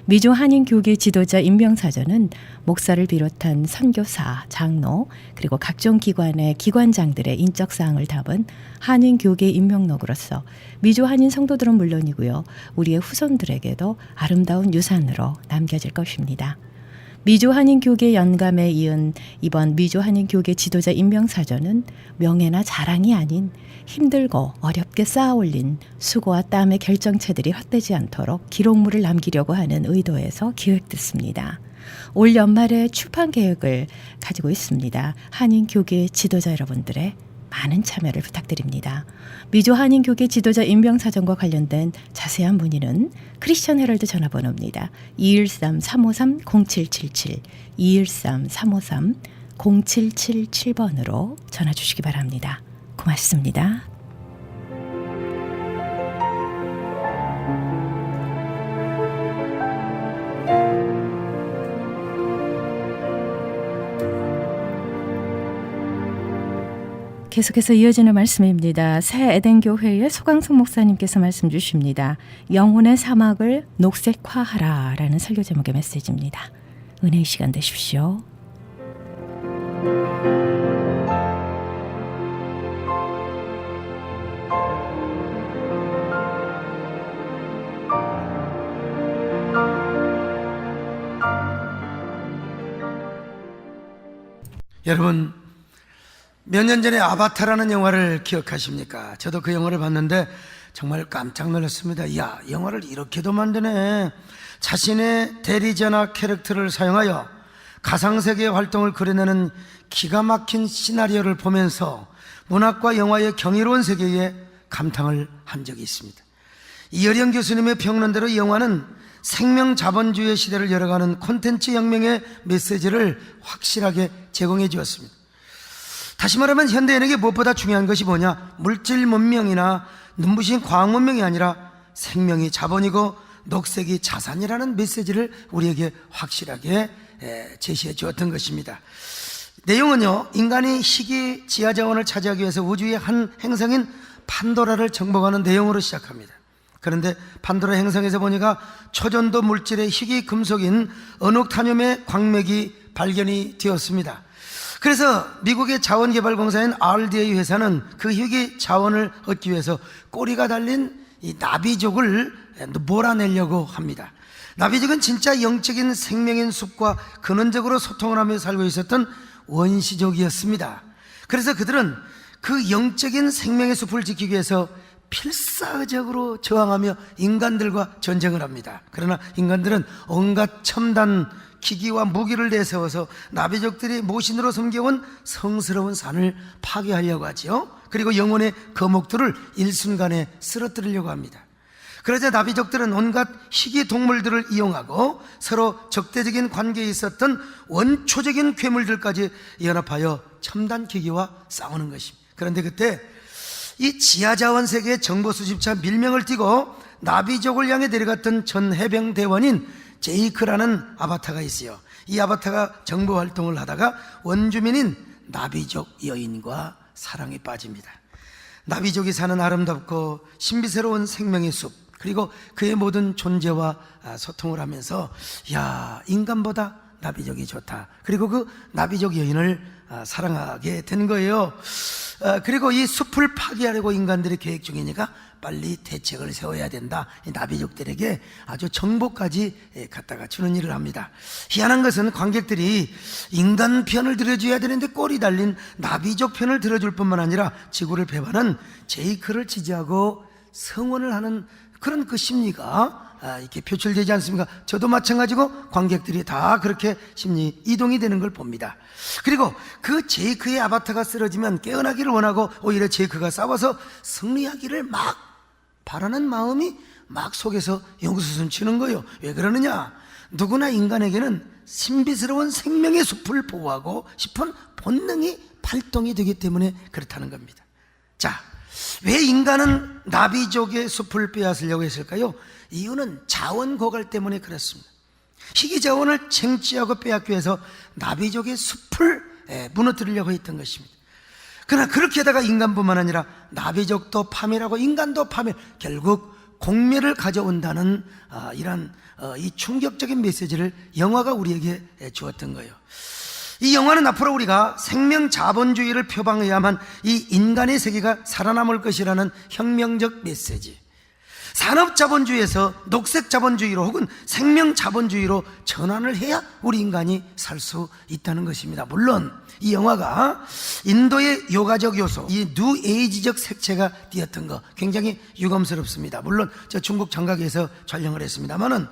미주 한인교계 지도자 임명사전은 목사를 비롯한 선교사, 장로, 그리고 각종 기관의 기관장들의 인적사항을 담은 한인교계 임명록으로서 미주 한인 성도들은 물론이고요, 우리의 후손들에게도 아름다운 유산으로 남겨질 것입니다. 미주 한인교계 연감에 이은 이번 미주 한인교계 지도자 임명사전은 명예나 자랑이 아닌 힘들고 어렵게 쌓아올린 수고와 땀의 결정체들이 헛되지 않도록 기록물을 남기려고 하는 의도에서 기획됐습니다. 올 연말에 출판 계획을 가지고 있습니다. 한인교계 지도자 여러분들의 많은 참여를 부탁드립니다. 미주 한인교계 지도자 임명사전과 관련된 자세한 문의는 크리스천 헤럴드 전화번호입니다. 213-353-0777 213-353-0777번으로 전화 주시기 바랍니다. 고맙습니다. 계속해서 이어지는 말씀입니다. 새 에덴교회의 소강성 목사님께서 말씀 주십니다. 영혼의 사막을 녹색화하라 라는 설교 제목의 메시지입니다. 은혜의 시간 되십시오. 여러분, 몇 년 전에 아바타라는 영화를 기억하십니까? 저도 그 영화를 봤는데 정말 깜짝 놀랐습니다. 야, 영화를 이렇게도 만드네. 자신의 대리자나 캐릭터를 사용하여 가상세계 활동을 그려내는 기가 막힌 시나리오를 보면서 문학과 영화의 경이로운 세계에 감탄을 한 적이 있습니다. 이어령 교수님의 평론대로 영화는 생명 자본주의 시대를 열어가는 콘텐츠 혁명의 메시지를 확실하게 제공해 주었습니다. 다시 말하면 현대인에게 무엇보다 중요한 것이 뭐냐? 물질 문명이나 눈부신 과학 문명이 아니라 생명이 자본이고 녹색이 자산이라는 메시지를 우리에게 확실하게 제시해 주었던 것입니다. 내용은요, 인간이 희귀 지하자원을 차지하기 위해서 우주의 한 행성인 판도라를 정복하는 내용으로 시작합니다. 그런데 판도라 행성에서 보니까 초전도 물질의 희귀 금속인 은옥타늄의 광맥이 발견이 되었습니다. 그래서 미국의 자원개발공사인 RDA 회사는 그 희귀 자원을 얻기 위해서 꼬리가 달린 이 나비족을 몰아내려고 합니다. 나비족은 진짜 영적인 생명인 숲과 근원적으로 소통을 하며 살고 있었던 원시족이었습니다. 그래서 그들은 그 영적인 생명의 숲을 지키기 위해서 필사적으로 저항하며 인간들과 전쟁을 합니다. 그러나 인간들은 온갖 첨단 기기와 무기를 내세워서 나비족들이 모신으로 섬겨온 성스러운 산을 파괴하려고 하죠. 그리고 영혼의 거목들을 일순간에 쓰러뜨리려고 합니다. 그러자 나비족들은 온갖 희귀 동물들을 이용하고 서로 적대적인 관계에 있었던 원초적인 괴물들까지 연합하여 첨단 기기와 싸우는 것입니다. 그런데 그때 이 지하자원 세계의 정보 수집차 밀명을 띠고 나비족을 향해 내려갔던 전 해병 대원인 제이크라는 아바타가 있어요. 이 아바타가 정보 활동을 하다가 원주민인 나비족 여인과 사랑에 빠집니다. 나비족이 사는 아름답고 신비스러운 생명의 숲, 그리고 그의 모든 존재와 소통을 하면서 야, 인간보다 나비족이 좋다. 그리고 그 나비족 여인을 사랑하게 된 거예요. 그리고 이 숲을 파괴하려고 인간들이 계획 중이니까 빨리 대책을 세워야 된다. 이 나비족들에게 아주 정보까지 갖다가 주는 일을 합니다. 희한한 것은 관객들이 인간 편을 들어줘야 되는데 꼬리 달린 나비족 편을 들어줄 뿐만 아니라 지구를 배반한 제이크를 지지하고 성원을 하는 그런 그 심리가 이렇게 표출되지 않습니까? 저도 마찬가지고 관객들이 다 그렇게 심리 이동이 되는 걸 봅니다. 그리고 그 제이크의 아바타가 쓰러지면 깨어나기를 원하고 오히려 제이크가 싸워서 승리하기를 막 바라는 마음이 막 속에서 용수순 치는 거예요. 왜 그러느냐? 누구나 인간에게는 신비스러운 생명의 숲을 보호하고 싶은 본능이 발동이 되기 때문에 그렇다는 겁니다. 자, 왜 인간은 나비족의 숲을 빼앗으려고 했을까요? 이유는 자원 고갈 때문에 그렇습니다. 희귀 자원을 쟁취하고 빼앗기 위해서 나비족의 숲을 무너뜨리려고 했던 것입니다. 그러나 그렇게 하다가 인간뿐만 아니라 나비족도 파멸하고 인간도 파멸, 결국 공멸을 가져온다는 이런 이 충격적인 메시지를 영화가 우리에게 주었던 거예요. 이 영화는 앞으로 우리가 생명 자본주의를 표방해야만 이 인간의 세계가 살아남을 것이라는 혁명적 메시지, 산업 자본주의에서 녹색 자본주의로 혹은 생명 자본주의로 전환을 해야 우리 인간이 살 수 있다는 것입니다. 물론 이 영화가 인도의 요가적 요소, 이 뉴에이지적 색채가 띄었던 거 굉장히 유감스럽습니다. 물론 저 중국 장각에서 촬영을 했습니다만은,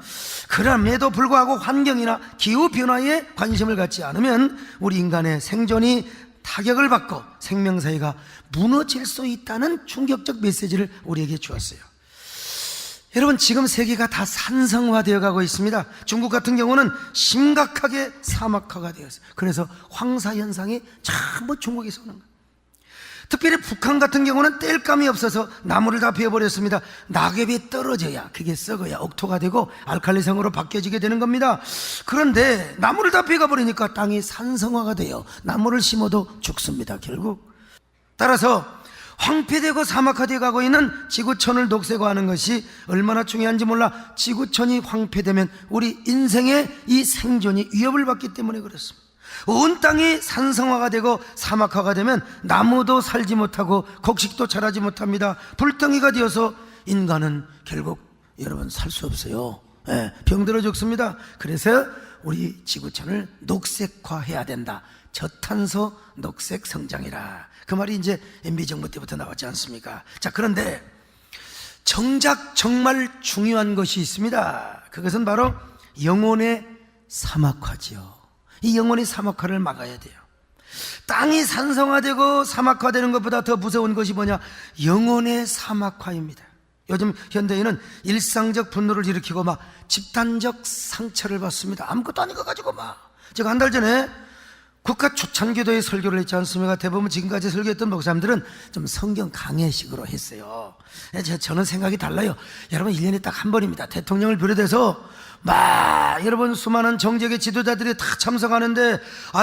그럼에도 불구하고 환경이나 기후 변화에 관심을 갖지 않으면 우리 인간의 생존이 타격을 받고 생명사회가 무너질 수 있다는 충격적 메시지를 우리에게 주었어요. 여러분, 지금 세계가 다 산성화되어 가고 있습니다. 중국 같은 경우는 심각하게 사막화가 되었어요. 그래서 황사현상이 전부 중국에서 오는 거예요. 특별히 북한 같은 경우는 땔감이 없어서 나무를 다 베어버렸습니다. 낙엽이 떨어져야, 그게 썩어야 옥토가 되고 알칼리성으로 바뀌어지게 되는 겁니다. 그런데 나무를 다 베어버리니까 땅이 산성화가 돼요. 나무를 심어도 죽습니다, 결국. 따라서 황폐되고 사막화되어 가고 있는 지구촌을 녹색화하는 것이 얼마나 중요한지 몰라 지구촌이 황폐되면 우리 인생의 이 생존이 위협을 받기 때문에 그렇습니다. 온 땅이 산성화가 되고 사막화가 되면 나무도 살지 못하고 곡식도 자라지 못합니다. 불덩이가 되어서 인간은 결국 여러분 살 수 없어요. 병들어 죽습니다. 그래서 우리 지구촌을 녹색화해야 된다. 저탄소 녹색 성장이라, 그 말이 이제 MB 정부 때부터 나왔지 않습니까? 자, 그런데 정작 정말 중요한 것이 있습니다. 그것은 바로 영혼의 사막화지요. 이 영혼의 사막화를 막아야 돼요. 땅이 산성화되고 사막화되는 것보다 더 무서운 것이 뭐냐? 영혼의 사막화입니다. 요즘 현대인은 일상적 분노를 일으키고 막 집단적 상처를 받습니다. 아무것도 아닌 거 가지고 막. 제가 한 달 전에 국가 초창기도에 설교를 했지 않습니까? 대부분 지금까지 설교했던 목사님들은 좀 성경 강해식으로 했어요. 저는 생각이 달라요. 여러분, 1년에 딱 한 번입니다. 대통령을 비롯해서 막 여러분 수많은 정적의 지도자들이 다 참석하는데,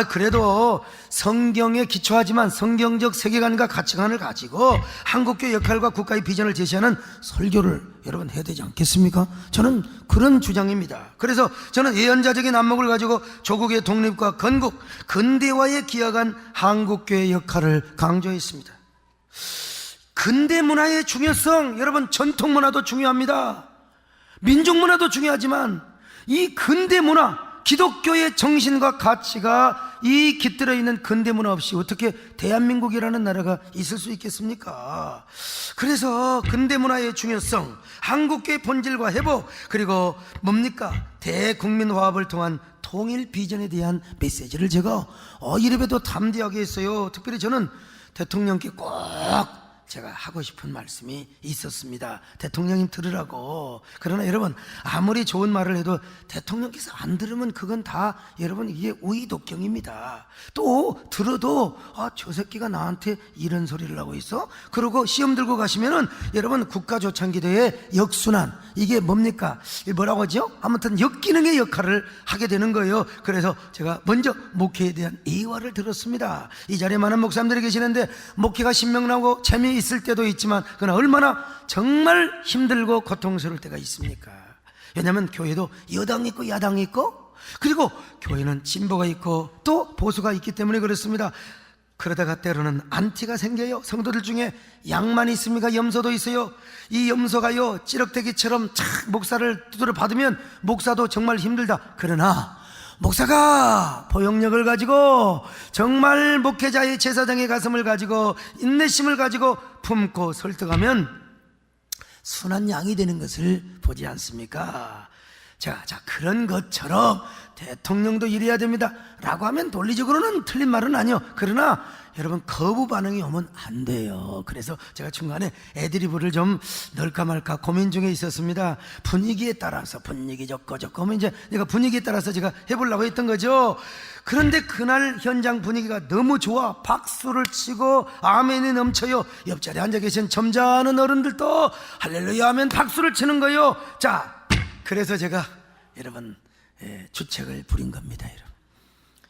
그래도 성경에 기초하지만 성경적 세계관과 가치관을 가지고 한국교회 역할과 국가의 비전을 제시하는 설교를 여러분 해야 되지 않겠습니까? 저는 그런 주장입니다. 그래서 저는 예언자적인 안목을 가지고 조국의 독립과 건국, 근대화에 기여한 한국교회 역할을 강조했습니다. 근대 문화의 중요성, 여러분 전통 문화도 중요합니다. 민족 문화도 중요하지만 이 근대 문화, 기독교의 정신과 가치가 이 깃들어 있는 근대 문화 없이 어떻게 대한민국이라는 나라가 있을 수 있겠습니까? 그래서 근대 문화의 중요성, 한국교의 본질과 회복, 그리고 뭡니까? 대국민 화합을 통한 통일 비전에 대한 메시지를 제가 이래봬도 담대하게 했어요. 특별히 저는 대통령께 꼭 제가 하고 싶은 말씀이 있었습니다. 대통령님 들으라고. 그러나 여러분, 아무리 좋은 말을 해도 대통령께서 안 들으면 그건 다 여러분 이게 우의독경입니다. 또 들어도 저 새끼가 나한테 이런 소리를 하고 있어? 그러고 시험 들고 가시면은 여러분 국가조창기대의 역순환, 이게 뭡니까? 뭐라고 하죠? 아무튼 역기능의 역할을 하게 되는 거예요. 그래서 제가 먼저 목회에 대한 예화를 들었습니다. 이 자리에 많은 목사님들이 계시는데 목회가 신명나고 재미있을 때도 있지만 그러나 얼마나 정말 힘들고 고통스러울 때가 있습니까? 왜냐하면 교회도 여당이 있고 야당이 있고, 그리고 교회는 진보가 있고 또 보수가 있기 때문에 그렇습니다. 그러다가 때로는 안티가 생겨요. 성도들 중에 양만 있습니까? 염소도 있어요. 이 염소가요 찌럭대기처럼 착 목사를 두드려 받으면 목사도 정말 힘들다. 그러나 목사가 포용력을 가지고 정말 목회자의 제사장의 가슴을 가지고 인내심을 가지고 품고 설득하면 순한 양이 되는 것을 보지 않습니까? 자, 그런 것처럼 대통령도 이래야 됩니다 라고 하면 논리적으로는 틀린 말은 아니요. 그러나 여러분 거부 반응이 오면 안 돼요. 그래서 제가 중간에 애드리브를 좀 넣을까 말까 고민 중에 있었습니다. 분위기에 따라서 분위기 좋고 하면 이제 내가 분위기에 따라서 제가 해보려고 했던 거죠. 그런데 그날 현장 분위기가 너무 좋아 박수를 치고 아멘이 넘쳐요. 옆자리에 앉아 계신 점잖은 어른들도 할렐루야 하면 박수를 치는 거예요. 자, 그래서 제가 여러분 주책을 부린 겁니다, 여러분.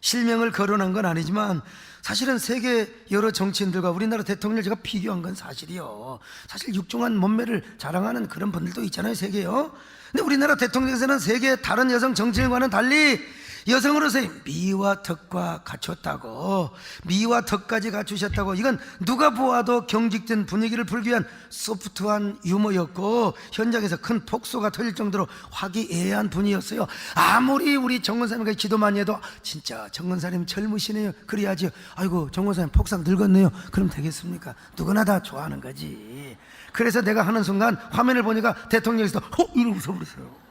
실명을 거론한 건 아니지만 사실은 세계 여러 정치인들과 우리나라 대통령을 제가 비교한 건 사실이요. 사실 육중한 몸매를 자랑하는 그런 분들도 있잖아요, 세계요. 근데 우리나라 대통령에서는 세계 다른 여성 정치인과는 달리 여성으로서의 미와 덕과 갖췄다고, 미와 덕까지 갖추셨다고. 이건 누가 보아도 경직된 분위기를 풀기 위한 소프트한 유머였고 현장에서 큰 폭소가 터질 정도로 화기애애한 분위기였어요. 아무리 우리 정건사님과 기도 많이 해도 진짜 정건사님 젊으시네요 그래야지, 아이고 정건사님 폭삭 늙었네요 그럼 되겠습니까? 누구나 다 좋아하는 거지. 그래서 내가 하는 순간 화면을 보니까 대통령에서 이러고 웃어버렸어요.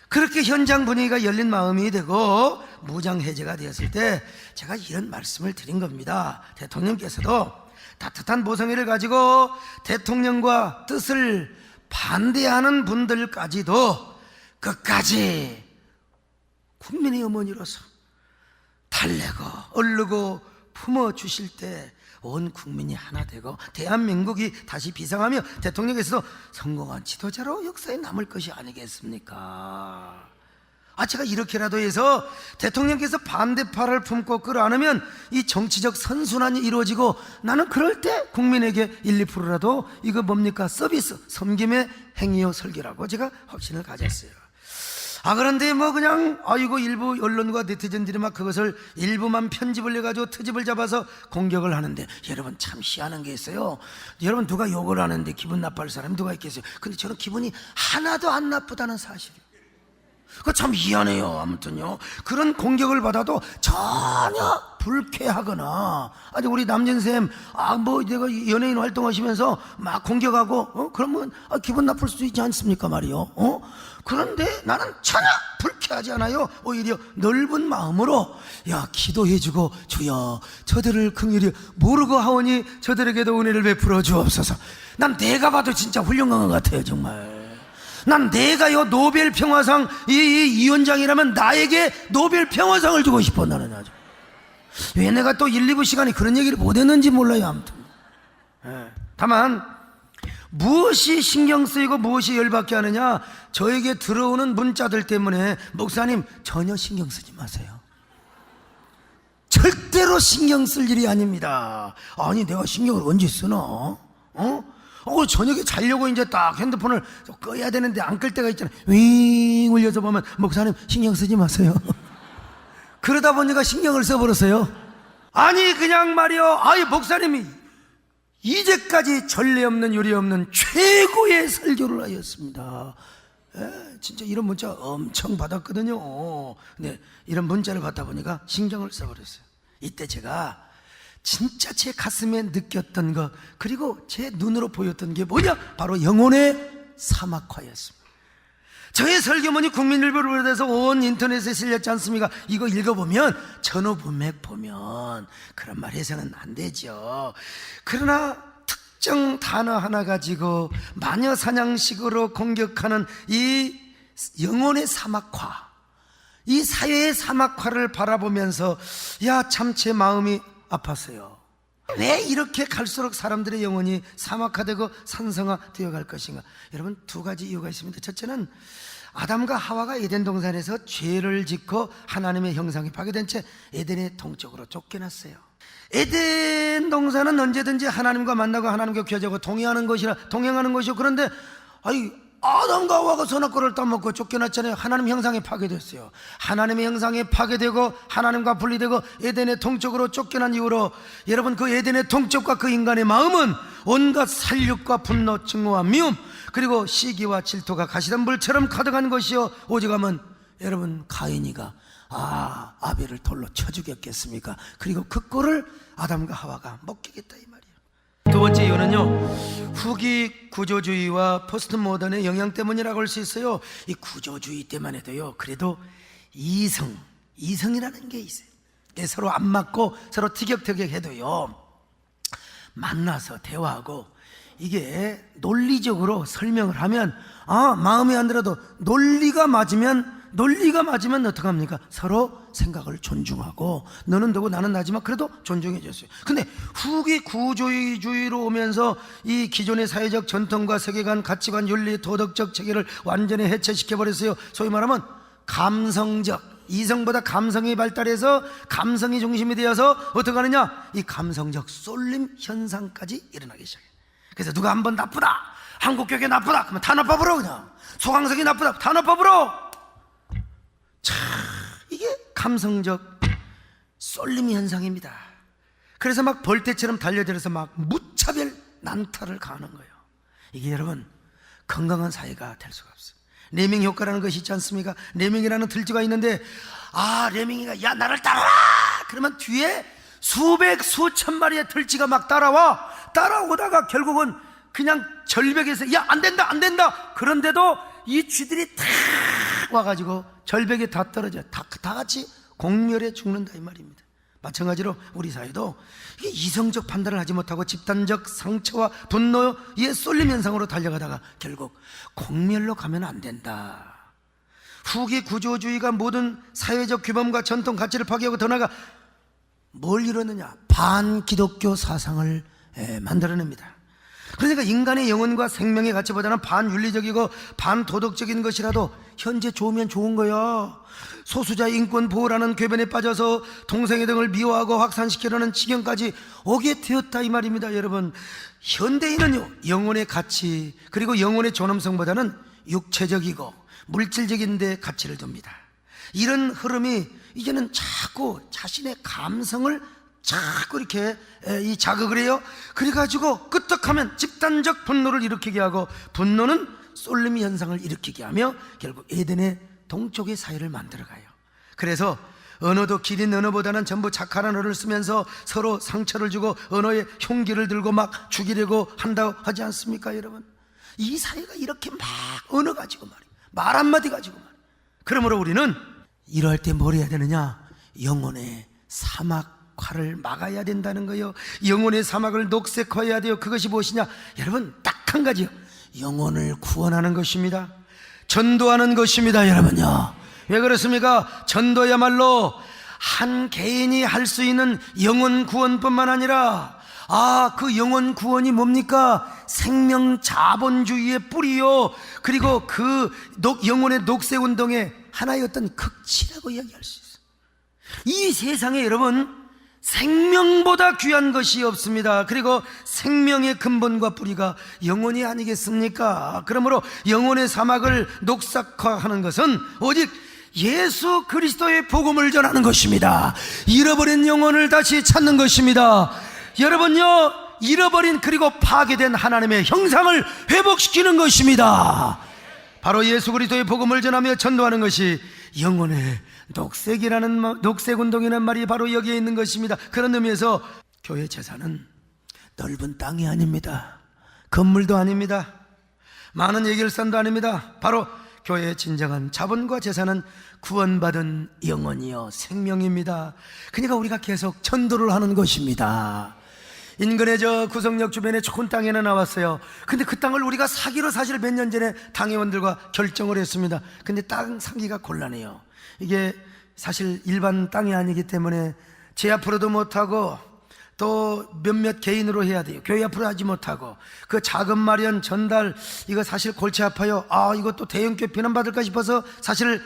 그렇게 현장 분위기가 열린 마음이 되고 무장해제가 되었을 때 제가 이런 말씀을 드린 겁니다. 대통령께서도 따뜻한 모성애를 가지고 대통령과 뜻을 반대하는 분들까지도 끝까지 국민의 어머니로서 달래고 얼르고 품어주실 때 온 국민이 하나 되고 대한민국이 다시 비상하며 대통령께서도 성공한 지도자로 역사에 남을 것이 아니겠습니까? 제가 이렇게라도 해서 대통령께서 반대파를 품고 끌어안으면 이 정치적 선순환이 이루어지고 나는 그럴 때 국민에게 1, 2%라도 이거 뭡니까? 서비스, 섬김의 행위요 설교라고 제가 확신을 가졌어요. 그런데 뭐 그냥 이거 일부 언론과 네티즌들이 막 그것을 일부만 편집을 해가지고 트집을 잡아서 공격을 하는데, 여러분 참 희한한 게 있어요. 여러분 누가 욕을 하는데 기분 나빠할 사람이 누가 있겠어요? 근데 저는 기분이 하나도 안 나쁘다는 사실이에요. 그거 참 희한해요. 아무튼요, 그런 공격을 받아도 전혀 불쾌하거나, 아니 우리 남진쌤 뭐 내가 연예인 활동하시면서 막 공격하고 그러면 기분 나쁠 수도 있지 않습니까 말이요. 그런데 나는 전혀 불쾌하지 않아요. 오히려 넓은 마음으로 기도해주고 주여 저들을 긍휼히 모르고 하오니 저들에게도 은혜를 베풀어 주옵소서. 난 내가 봐도 진짜 훌륭한 것 같아요. 정말 난 내가요 노벨 평화상 이 위원장이라면 나에게 노벨 평화상을 주고 싶어. 나는 아주 왜 내가 또 1, 2부 시간에 그런 얘기를 못했는지 몰라요. 아무튼 다만 무엇이 신경 쓰이고 무엇이 열받게 하느냐, 저에게 들어오는 문자들 때문에 목사님 전혀 신경 쓰지 마세요. 절대로 신경 쓸 일이 아닙니다. 아니 내가 신경을 언제 쓰나? 저녁에 자려고 이제 딱 핸드폰을 꺼야 되는데 안 끌 때가 있잖아요. 윙 울려서 보면 목사님 신경 쓰지 마세요. 그러다 보니까 신경을 써버렸어요. 아니 그냥 말이요, 목사님이 이제까지 전례 없는 유례 없는 최고의 설교를 하였습니다. 진짜 이런 문자 엄청 받았거든요. 근데 이런 문자를 받다 보니까 신경을 써버렸어요. 이때 제가 진짜 제 가슴에 느꼈던 것, 그리고 제 눈으로 보였던 게 뭐냐? 바로 영혼의 사막화였습니다. 저의 설교문이 국민일보를 비롯해서 온 인터넷에 실렸지 않습니까? 이거 읽어보면 전후문맥 보면 그런 말 해서는 안 되죠. 그러나 특정 단어 하나 가지고 마녀 사냥식으로 공격하는 이 영혼의 사막화, 이 사회의 사막화를 바라보면서 참 제 마음이 아팠어요. 왜 이렇게 갈수록 사람들의 영혼이 사막화되고 산성화되어 갈 것인가? 여러분 두 가지 이유가 있습니다. 첫째는 아담과 하와가 에덴 동산에서 죄를 짓고 하나님의 형상이 파괴된 채 에덴의 동쪽으로 쫓겨났어요. 에덴 동산은 언제든지 하나님과 만나고 하나님과 교제하고 동행하는 것이요. 그런데 아담과 하와가 선악과를 따먹고 쫓겨났잖아요. 하나님 형상이 파괴됐어요. 하나님의 형상이 파괴되고 하나님과 분리되고 에덴의 동쪽으로 쫓겨난 이후로 여러분 그 에덴의 동쪽과 그 인간의 마음은 온갖 살육과 분노, 증오와 미움, 그리고 시기와 질투가 가시덤불처럼 가득한 것이요. 오직하면 여러분 가인이가 아벨을 돌로 쳐 죽였겠습니까? 그리고 그 꼴을 아담과 하와가 먹겠다 이 말이에요. 두 번째 이유는요, 후기 구조주의와 포스트 모던의 영향 때문이라고 할 수 있어요. 이 구조주의 때만 해도요, 그래도 이성이라는 게 있어요. 서로 안 맞고 서로 티격태격해도요, 만나서 대화하고 이게 논리적으로 설명을 하면 마음에 안 들어도 논리가 맞으면 논리가 맞으면 어떡합니까? 서로 생각을 존중하고 너는 너고 나는 나지만 그래도 존중해 줬어요. 근데 후기 구조주의로 오면서 이 기존의 사회적 전통과 세계관, 가치관, 윤리, 도덕적 체계를 완전히 해체시켜 버렸어요. 소위 말하면 감성적, 이성보다 감성이 발달해서 감성이 중심이 되어서 어떻게 하느냐? 이 감성적 쏠림 현상까지 일어나기 시작해요. 그래서 누가 한번 나쁘다, 한국교회 나쁘다 그러면 다 나빠버려. 그냥 소강석이 나쁘다 다 나빠버려. 참, 이게 감성적 쏠림 현상입니다. 그래서 막 벌떼처럼 달려들어서 막 무차별 난타를 가하는 거예요. 이게 여러분 건강한 사회가 될 수가 없어요. 레밍 효과라는 것이 있지 않습니까? 레밍이라는 들쥐가 있는데, 레밍이가 야 나를 따라와 그러면 뒤에 수백 수천 마리의 들쥐가 막 따라오다가 결국은 그냥 절벽에서 야 안 된다 안 된다 그런데도 이 쥐들이 탁 와가지고 절벽에 다 떨어져 다 같이 공멸해 죽는다 이 말입니다. 마찬가지로 우리 사회도 이게 이성적 판단을 하지 못하고 집단적 상처와 분노의 쏠림 현상으로 달려가다가 결국 공멸로 가면 안 된다. 후기 구조주의가 모든 사회적 규범과 전통 가치를 파괴하고 더 나아가 뭘 이루느냐? 반기독교 사상을 만들어냅니다. 그러니까 인간의 영혼과 생명의 가치보다는 반윤리적이고 반도덕적인 것이라도 현재 좋으면 좋은 거야. 소수자의 인권 보호라는 궤변에 빠져서 동성애 등을 미워하고 확산시키려는 지경까지 오게 되었다 이 말입니다. 여러분, 현대인은요 영혼의 가치 그리고 영혼의 존엄성보다는 육체적이고 물질적인 데 가치를 둡니다. 이런 흐름이 이제는 자꾸 자신의 감성을 자꾸 이렇게 자극을 해요. 그래가지고 끄떡하면 집단적 분노를 일으키게 하고, 분노는 쏠림 현상을 일으키게 하며 결국 에덴의 동쪽의 사회를 만들어가요. 그래서 언어도 기린 언어보다는 전부 착한 언어를 쓰면서 서로 상처를 주고 언어에 흉기를 들고 막 죽이려고 한다고 하지 않습니까 여러분? 이 사회가 이렇게 막 언어 가지고 말 한마디 가지고 그러므로 우리는 이럴 때 뭘 해야 되느냐? 영혼의 사막화를 막아야 된다는 거예요. 영혼의 사막을 녹색화해야 돼요. 그것이 무엇이냐? 여러분 딱 한 가지요. 영혼을 구원하는 것입니다. 전도하는 것입니다. 여러분요, 왜 그렇습니까? 전도야말로 한 개인이 할 수 있는 영혼 구원뿐만 아니라 그 영혼 구원이 뭡니까? 생명 자본주의의 뿌리요, 그리고 그 영혼의 녹색 운동의 하나의 어떤 극치라고 이야기할 수 있어요. 이 세상에 여러분 생명보다 귀한 것이 없습니다. 그리고 생명의 근본과 뿌리가 영혼이 아니겠습니까? 그러므로 영혼의 사막을 녹색화하는 것은 오직 예수 그리스도의 복음을 전하는 것입니다. 잃어버린 영혼을 다시 찾는 것입니다. 여러분요, 잃어버린 그리고 파괴된 하나님의 형상을 회복시키는 것입니다. 바로 예수 그리스도의 복음을 전하며 전도하는 것이 영혼의 녹색운동이라는 말이 바로 여기에 있는 것입니다. 그런 의미에서 교회 재산은 넓은 땅이 아닙니다. 건물도 아닙니다. 많은 예결산도 아닙니다. 바로 교회의 진정한 자본과 재산은 구원받은 영혼이요 생명입니다. 그러니까 우리가 계속 전도를 하는 것입니다. 인근의 저 구성역 주변에 좋은 땅이 하나 나왔어요. 근데 그 땅을 우리가 사기로 사실 몇 년 전에 당회원들과 결정을 했습니다. 근데 땅 사기가 곤란해요. 이게 사실 일반 땅이 아니기 때문에 제 앞으로도 못하고 또 몇몇 개인으로 해야 돼요. 교회 앞으로 하지 못하고 그 자금 마련 전달 이거 사실 골치 아파요. 이것도 대형교회 비난받을까 싶어서 사실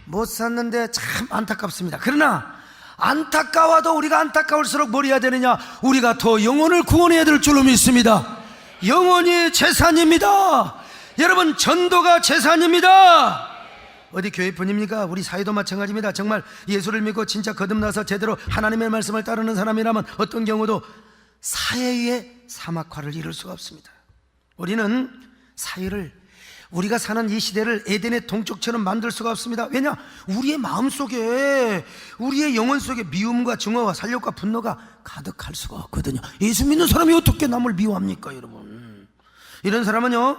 못 샀는데 참 안타깝습니다. 그러나 안타까워도 우리가 안타까울수록 뭘 해야 되느냐? 우리가 더 영혼을 구원해야 될 줄로 믿습니다. 영혼이 재산입니다. 여러분, 전도가 재산입니다. 어디 교회뿐입니까? 우리 사회도 마찬가지입니다. 정말 예수를 믿고 진짜 거듭나서 제대로 하나님의 말씀을 따르는 사람이라면 어떤 경우도 사회의 사막화를 이룰 수가 없습니다. 우리는 사회를, 우리가 사는 이 시대를 에덴의 동쪽처럼 만들 수가 없습니다. 왜냐? 우리의 마음속에, 우리의 영혼 속에 미움과 증오와 살욕과 분노가 가득할 수가 없거든요. 예수 믿는 사람이 어떻게 남을 미워합니까 여러분? 이런 사람은요,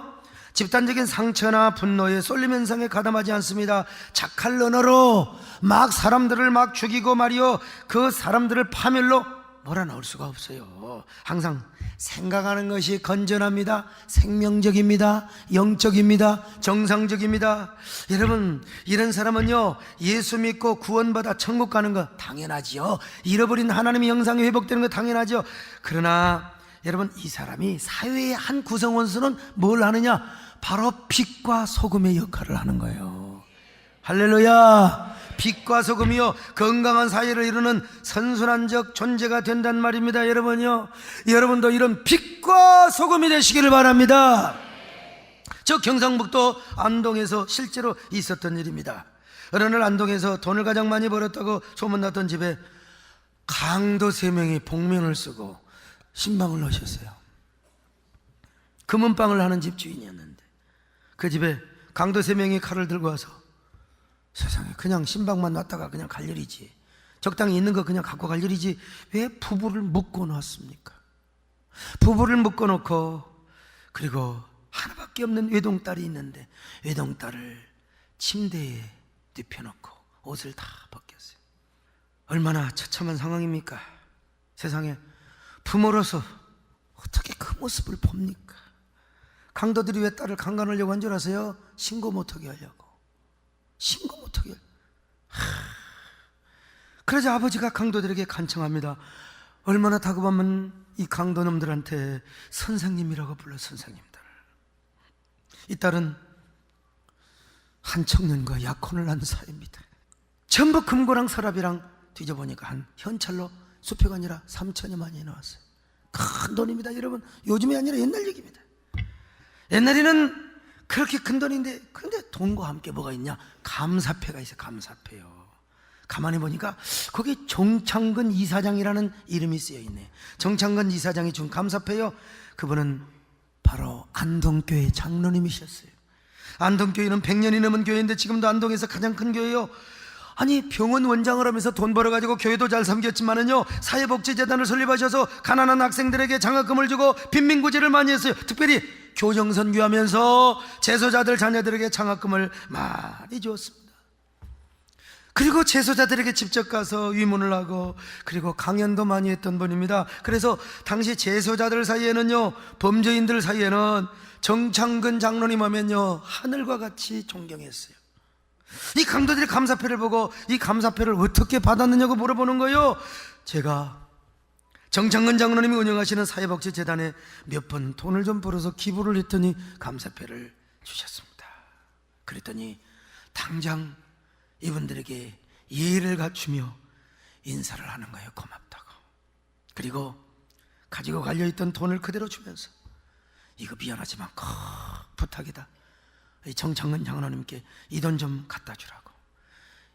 집단적인 상처나 분노에 쏠림 현상에 가담하지 않습니다. 착할 언어로 막 사람들을 막 죽이고 말이요, 그 사람들을 파멸로 몰아넣을 수가 없어요. 항상 생각하는 것이 건전합니다. 생명적입니다. 영적입니다. 정상적입니다. 여러분, 이런 사람은요, 예수 믿고 구원받아 천국 가는 거 당연하지요. 잃어버린 하나님의 영상이 회복되는 거 당연하죠. 그러나 여러분, 이 사람이 사회의 한 구성원수는 뭘 하느냐? 바로 빛과 소금의 역할을 하는 거예요. 할렐루야. 빛과 소금이요, 건강한 사회를 이루는 선순환적 존재가 된단 말입니다. 여러분요, 여러분도 이런 빛과 소금이 되시기를 바랍니다. 저 경상북도 안동에서 실제로 있었던 일입니다. 어느 날 안동에서 돈을 가장 많이 벌었다고 소문났던 집에 강도 3명이 복면을 쓰고 신방을 넣으셨어요. 금은방을 하는 집 주인이었는데 그 집에 강도 3명이 칼을 들고 와서, 세상에, 그냥 신방만 놨다가 그냥 갈 일이지, 적당히 있는 거 그냥 갖고 갈 일이지, 왜 부부를 묶어 놨습니까? 부부를 묶어 놓고, 그리고 하나밖에 없는 외동딸이 있는데 외동딸을 침대에 눕혀놓고 옷을 다 벗겼어요. 얼마나 처참한 상황입니까? 세상에, 부모로서 어떻게 그 모습을 봅니까? 강도들이 왜 딸을 강간하려고 한 줄 아세요? 신고 못하게 하려고. 신고 못하게. 그러자 아버지가 강도들에게 간청합니다. 얼마나 다급하면 이 강도놈들한테 선생님이라고 불러, 선생님들. 이 딸은 한 청년과 약혼을 한 사이입니다. 전부 금고랑 서랍이랑 뒤져보니까 한 현찰로 수표가 아니라 3천여만이 나왔어요. 큰 돈입니다, 여러분. 요즘이 아니라 옛날 얘기입니다. 옛날에는 그렇게 큰 돈인데, 근데 돈과 함께 뭐가 있냐? 감사패가 있어요. 감사패요. 가만히 보니까 거기 정창근 이사장이라는 이름이 쓰여있네. 정창근 이사장이 준 감사패요. 그분은 바로 안동교회 장로님이셨어요. 안동교회는 100년이 넘은 교회인데 지금도 안동에서 가장 큰 교회요. 아니, 병원 원장을 하면서 돈 벌어가지고 교회도 잘 섬겼지만은요, 사회복지재단을 설립하셔서 가난한 학생들에게 장학금을 주고 빈민구제를 많이 했어요. 특별히 교정선교하면서 재소자들 자녀들에게 장학금을 많이 주었습니다. 그리고 재소자들에게 직접 가서 위문을 하고, 그리고 강연도 많이 했던 분입니다. 그래서 당시 재소자들 사이에는요, 범죄인들 사이에는 정창근 장로님 하면요, 하늘과 같이 존경했어요. 이 강도들이 감사패를 보고 이 감사패를 어떻게 받았느냐고 물어보는 거예요. 제가 정창근 장로님이 운영하시는 사회복지재단에 몇 번 돈을 좀 벌어서 기부를 했더니 감사패를 주셨습니다. 그랬더니 당장 이분들에게 예의를 갖추며 인사를 하는 거예요. 고맙다고. 그리고 가지고 갈려있던 돈을 그대로 주면서, 이거 미안하지만 꼭 부탁이다, 이 정창근 장로님께 이 돈 좀 갖다 주라고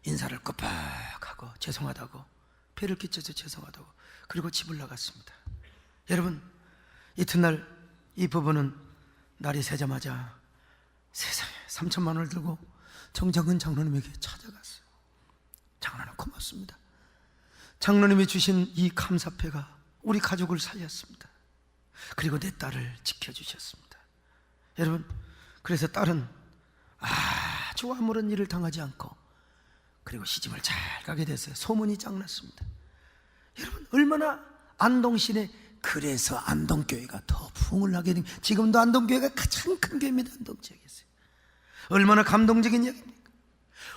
인사를 끄박하고 죄송하다고, 폐를 끼쳐서 죄송하다고, 그리고 집을 나갔습니다. 여러분, 이튿날 이 부부는 날이 새자마자 세상에 3천만 원을 들고 정창근 장로님에게 찾아갔어요. 장로님 고맙습니다. 장로님이 주신 이 감사패가 우리 가족을 살렸습니다. 그리고 내 딸을 지켜주셨습니다. 여러분, 그래서 딸은 아주 아무런 일을 당하지 않고, 그리고 시집을 잘 가게 됐어요. 소문이 짱 났습니다. 여러분, 얼마나 안동시내, 그래서 안동교회가 더 부흥을 하게 됩니다. 지금도 안동교회가 가장 큰 교회입니다. 안동 지역에서. 얼마나 감동적인 이야기입니까?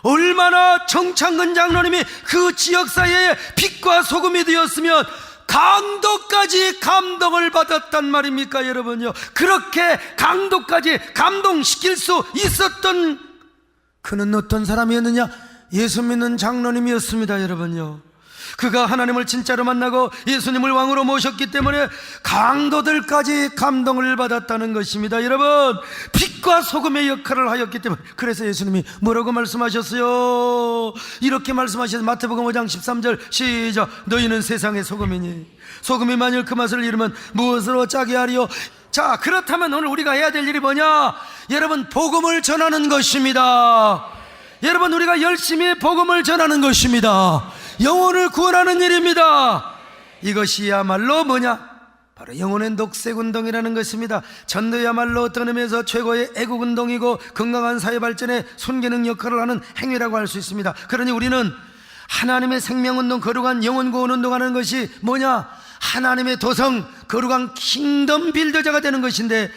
얼마나 정창근 장로님이 그 지역사회에 빛과 소금이 되었으면 강도까지 감동을 받았단 말입니까, 여러분요. 그렇게 강도까지 감동시킬 수 있었던 그는 어떤 사람이었느냐? 예수 믿는 장로님이었습니다, 여러분요. 그가 하나님을 진짜로 만나고 예수님을 왕으로 모셨기 때문에 강도들까지 감동을 받았다는 것입니다. 여러분, 빛과 소금의 역할을 하였기 때문에, 그래서 예수님이 뭐라고 말씀하셨어요? 이렇게 말씀하셨어요. 마태복음 5장 13절 시작. 너희는 세상의 소금이니 소금이 만일 그 맛을 잃으면 무엇으로 짜게 하리요? 자, 그렇다면 오늘 우리가 해야 될 일이 뭐냐? 여러분, 복음을 전하는 것입니다. 여러분, 우리가 열심히 복음을 전하는 것입니다. 영혼을 구원하는 일입니다. 이것이야말로 뭐냐? 바로 영혼의 녹색운동이라는 것입니다. 전도야말로 어떤 의미에서 최고의 애국운동이고 건강한 사회 발전에 순기능 역할을 하는 행위라고 할 수 있습니다. 그러니 우리는 하나님의 생명운동, 거룩한 영혼구원 운동하는 것이 뭐냐? 하나님의 도성, 거룩한 킹덤 빌더자가 되는 것인데,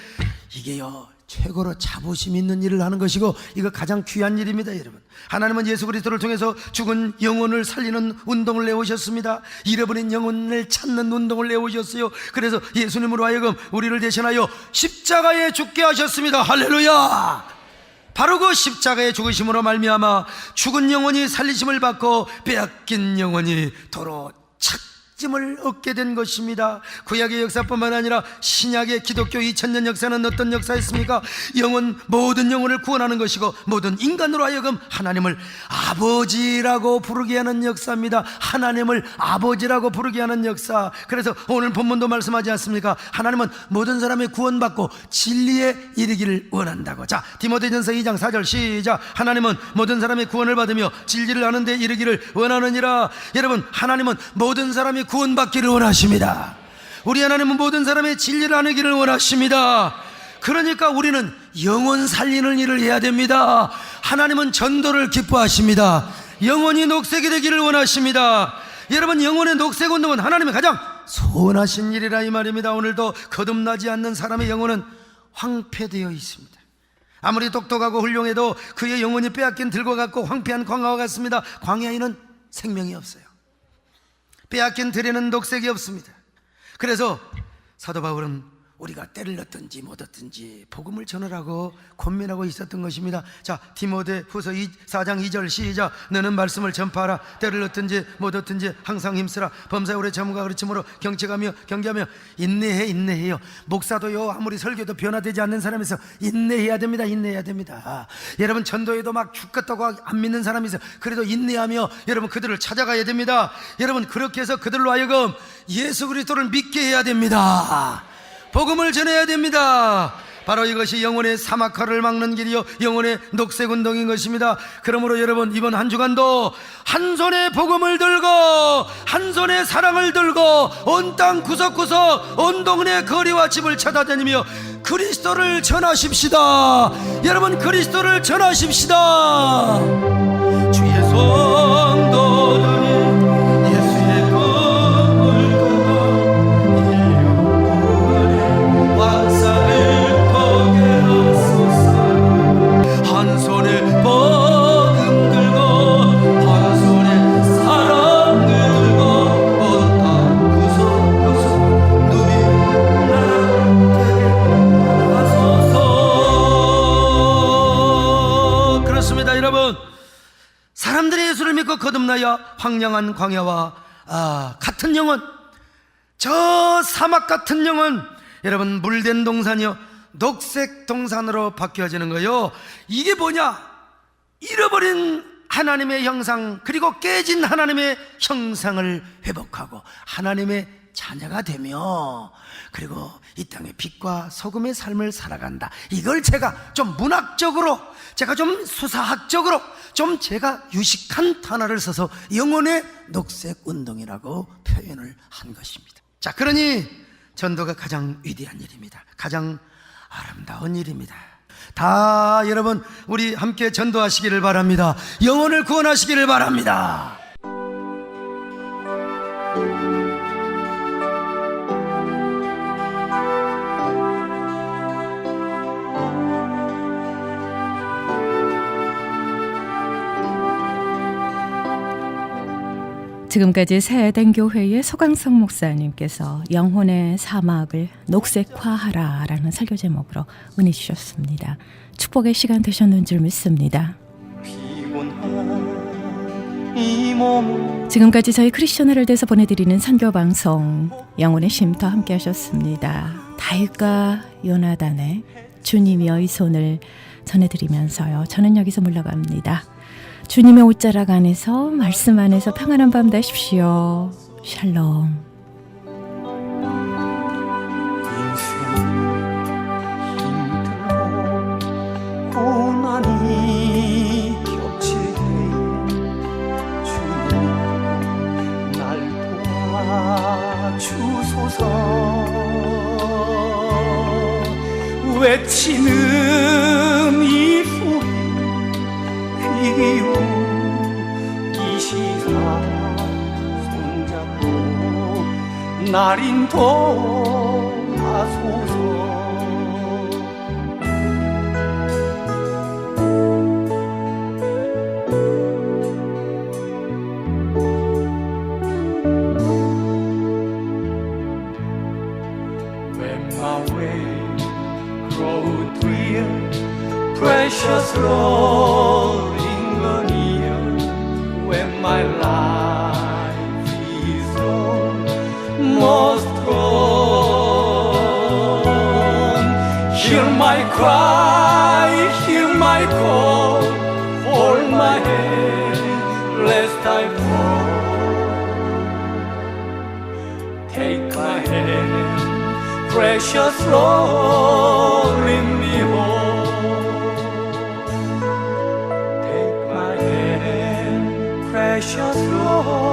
이게요 최고로 자부심 있는 일을 하는 것이고, 이거 가장 귀한 일입니다. 여러분, 하나님은 예수 그리스도를 통해서 죽은 영혼을 살리는 운동을 내오셨습니다. 잃어버린 영혼을 찾는 운동을 내오셨어요. 그래서 예수님으로 하여금 우리를 대신하여 십자가에 죽게 하셨습니다. 할렐루야. 바로 그 십자가의 죽으심으로 말미암아 죽은 영혼이 살리심을 받고 빼앗긴 영혼이 도로 찾짐을 얻게 된 것입니다. 구약의 역사뿐만 아니라 신약의 기독교 2000년 역사는 어떤 역사였습니까? 모든 영혼을 구원하는 것이고, 모든 인간으로 하여금 하나님을 아버지라고 부르게 하는 역사입니다. 하나님을 아버지라고 부르게 하는 역사. 그래서 오늘 본문도 말씀하지 않습니까? 하나님은 모든 사람이 구원받고 진리에 이르기를 원한다고. 자, 디모데전서 2장 4절 시작. 하나님은 모든 사람이 구원을 받으며 진리를 아는 데 이르기를 원하느니라. 여러분, 하나님은 모든 사람이 구원받기를 원하십니다. 우리 하나님은 모든 사람의 진리를 아기를 원하십니다. 그러니까 우리는 영혼 살리는 일을 해야 됩니다. 하나님은 전도를 기뻐하십니다. 영혼이 녹색이 되기를 원하십니다. 여러분, 영혼의 녹색 운동은 하나님이 가장 소원하신 일이라 이 말입니다. 오늘도 거듭나지 않는 사람의 영혼은 황폐되어 있습니다. 아무리 똑똑하고 훌륭해도 그의 영혼이 빼앗긴 들과 같고 황폐한 광야와 같습니다. 광야에는 생명이 없어요. 빼앗긴 들에는 녹색이 없습니다. 그래서 사도 바울은 우리가 때를 얻든지 못 얻든지 복음을 전하라고 권면하고 있었던 것입니다. 자, 디모데 후서 4장 2절 시작. 너는 말씀을 전파하라. 때를 얻든지 못 얻든지 항상 힘쓰라. 범사에 오래 전문가 가르침으로 경책하며 경계하며 인내해요. 목사도요 아무리 설교도 변화되지 않는 사람에서 인내해야 됩니다. 여러분, 전도에도 막 죽겠다고 안 믿는 사람이 있어요. 그래도 인내하며 여러분 그들을 찾아가야 됩니다. 여러분, 그렇게 해서 그들로 하여금 예수 그리스도를 믿게 해야 됩니다. 복음을 전해야 됩니다. 바로 이것이 영혼의 사막화를 막는 길이요 영혼의 녹색 운동인 것입니다. 그러므로 여러분, 이번 한 주간도 한 손에 복음을 들고 한 손에 사랑을 들고 온 땅 구석구석 온 동네 거리와 집을 찾아다니며 그리스도를 전하십시다. 여러분, 그리스도를 전하십시다. 주의 성도들이 예수의 꿈을 한 손에 복음 들고 한 손에 사랑을 들고 온 땅 구석구석 누이 나라되게 하소서. 그렇습니다. 여러분, 사람들이 예수를 믿고 거듭나야 황량한 광야와 같은 영혼, 저 사막 같은 영혼, 여러분, 물된 동산이요 녹색 동산으로 바뀌어지는 거예요. 이게 뭐냐? 잃어버린 하나님의 형상, 그리고 깨진 하나님의 형상을 회복하고 하나님의 자녀가 되며, 그리고 이 땅의 빛과 소금의 삶을 살아간다. 이걸 제가 좀 문학적으로, 제가 좀 수사학적으로 좀 제가 유식한 단어를 써서 영혼의 녹색 운동이라고 표현을 한 것입니다. 자, 그러니 전도가 가장 위대한 일입니다. 가장 아름다운 일입니다. 다 여러분, 우리 함께 전도하시기를 바랍니다. 영혼을 구원하시기를 바랍니다. 지금까지 새해된 교회의 소강성 목사님께서 영혼의 사막을 녹색화하라라는 설교 제목으로 은혜 주셨습니다. 축복의 시간 되셨는 줄 믿습니다. 지금까지 저희 크리스천 헤럴드에서 보내드리는 선교방송 영혼의 쉼터 함께 하셨습니다. 다윗과 요나단의 주님이여 이 손을 전해드리면서요, 저는 여기서 물러갑니다. 주님의 옷자락 안에서, 말씀 안에서 평안한 밤 되십시오. 샬롬. 고난이 겹칠 때에 주님 날 도와주소서. 외치는 이후에 귀여운 이 시간 날 인도하소서. Precious Lord, near when my life is almost gone. Hear my cry, hear my call, hold my hand, lest I fall. Take my hand, precious Lord, lead me home. Precious Lord.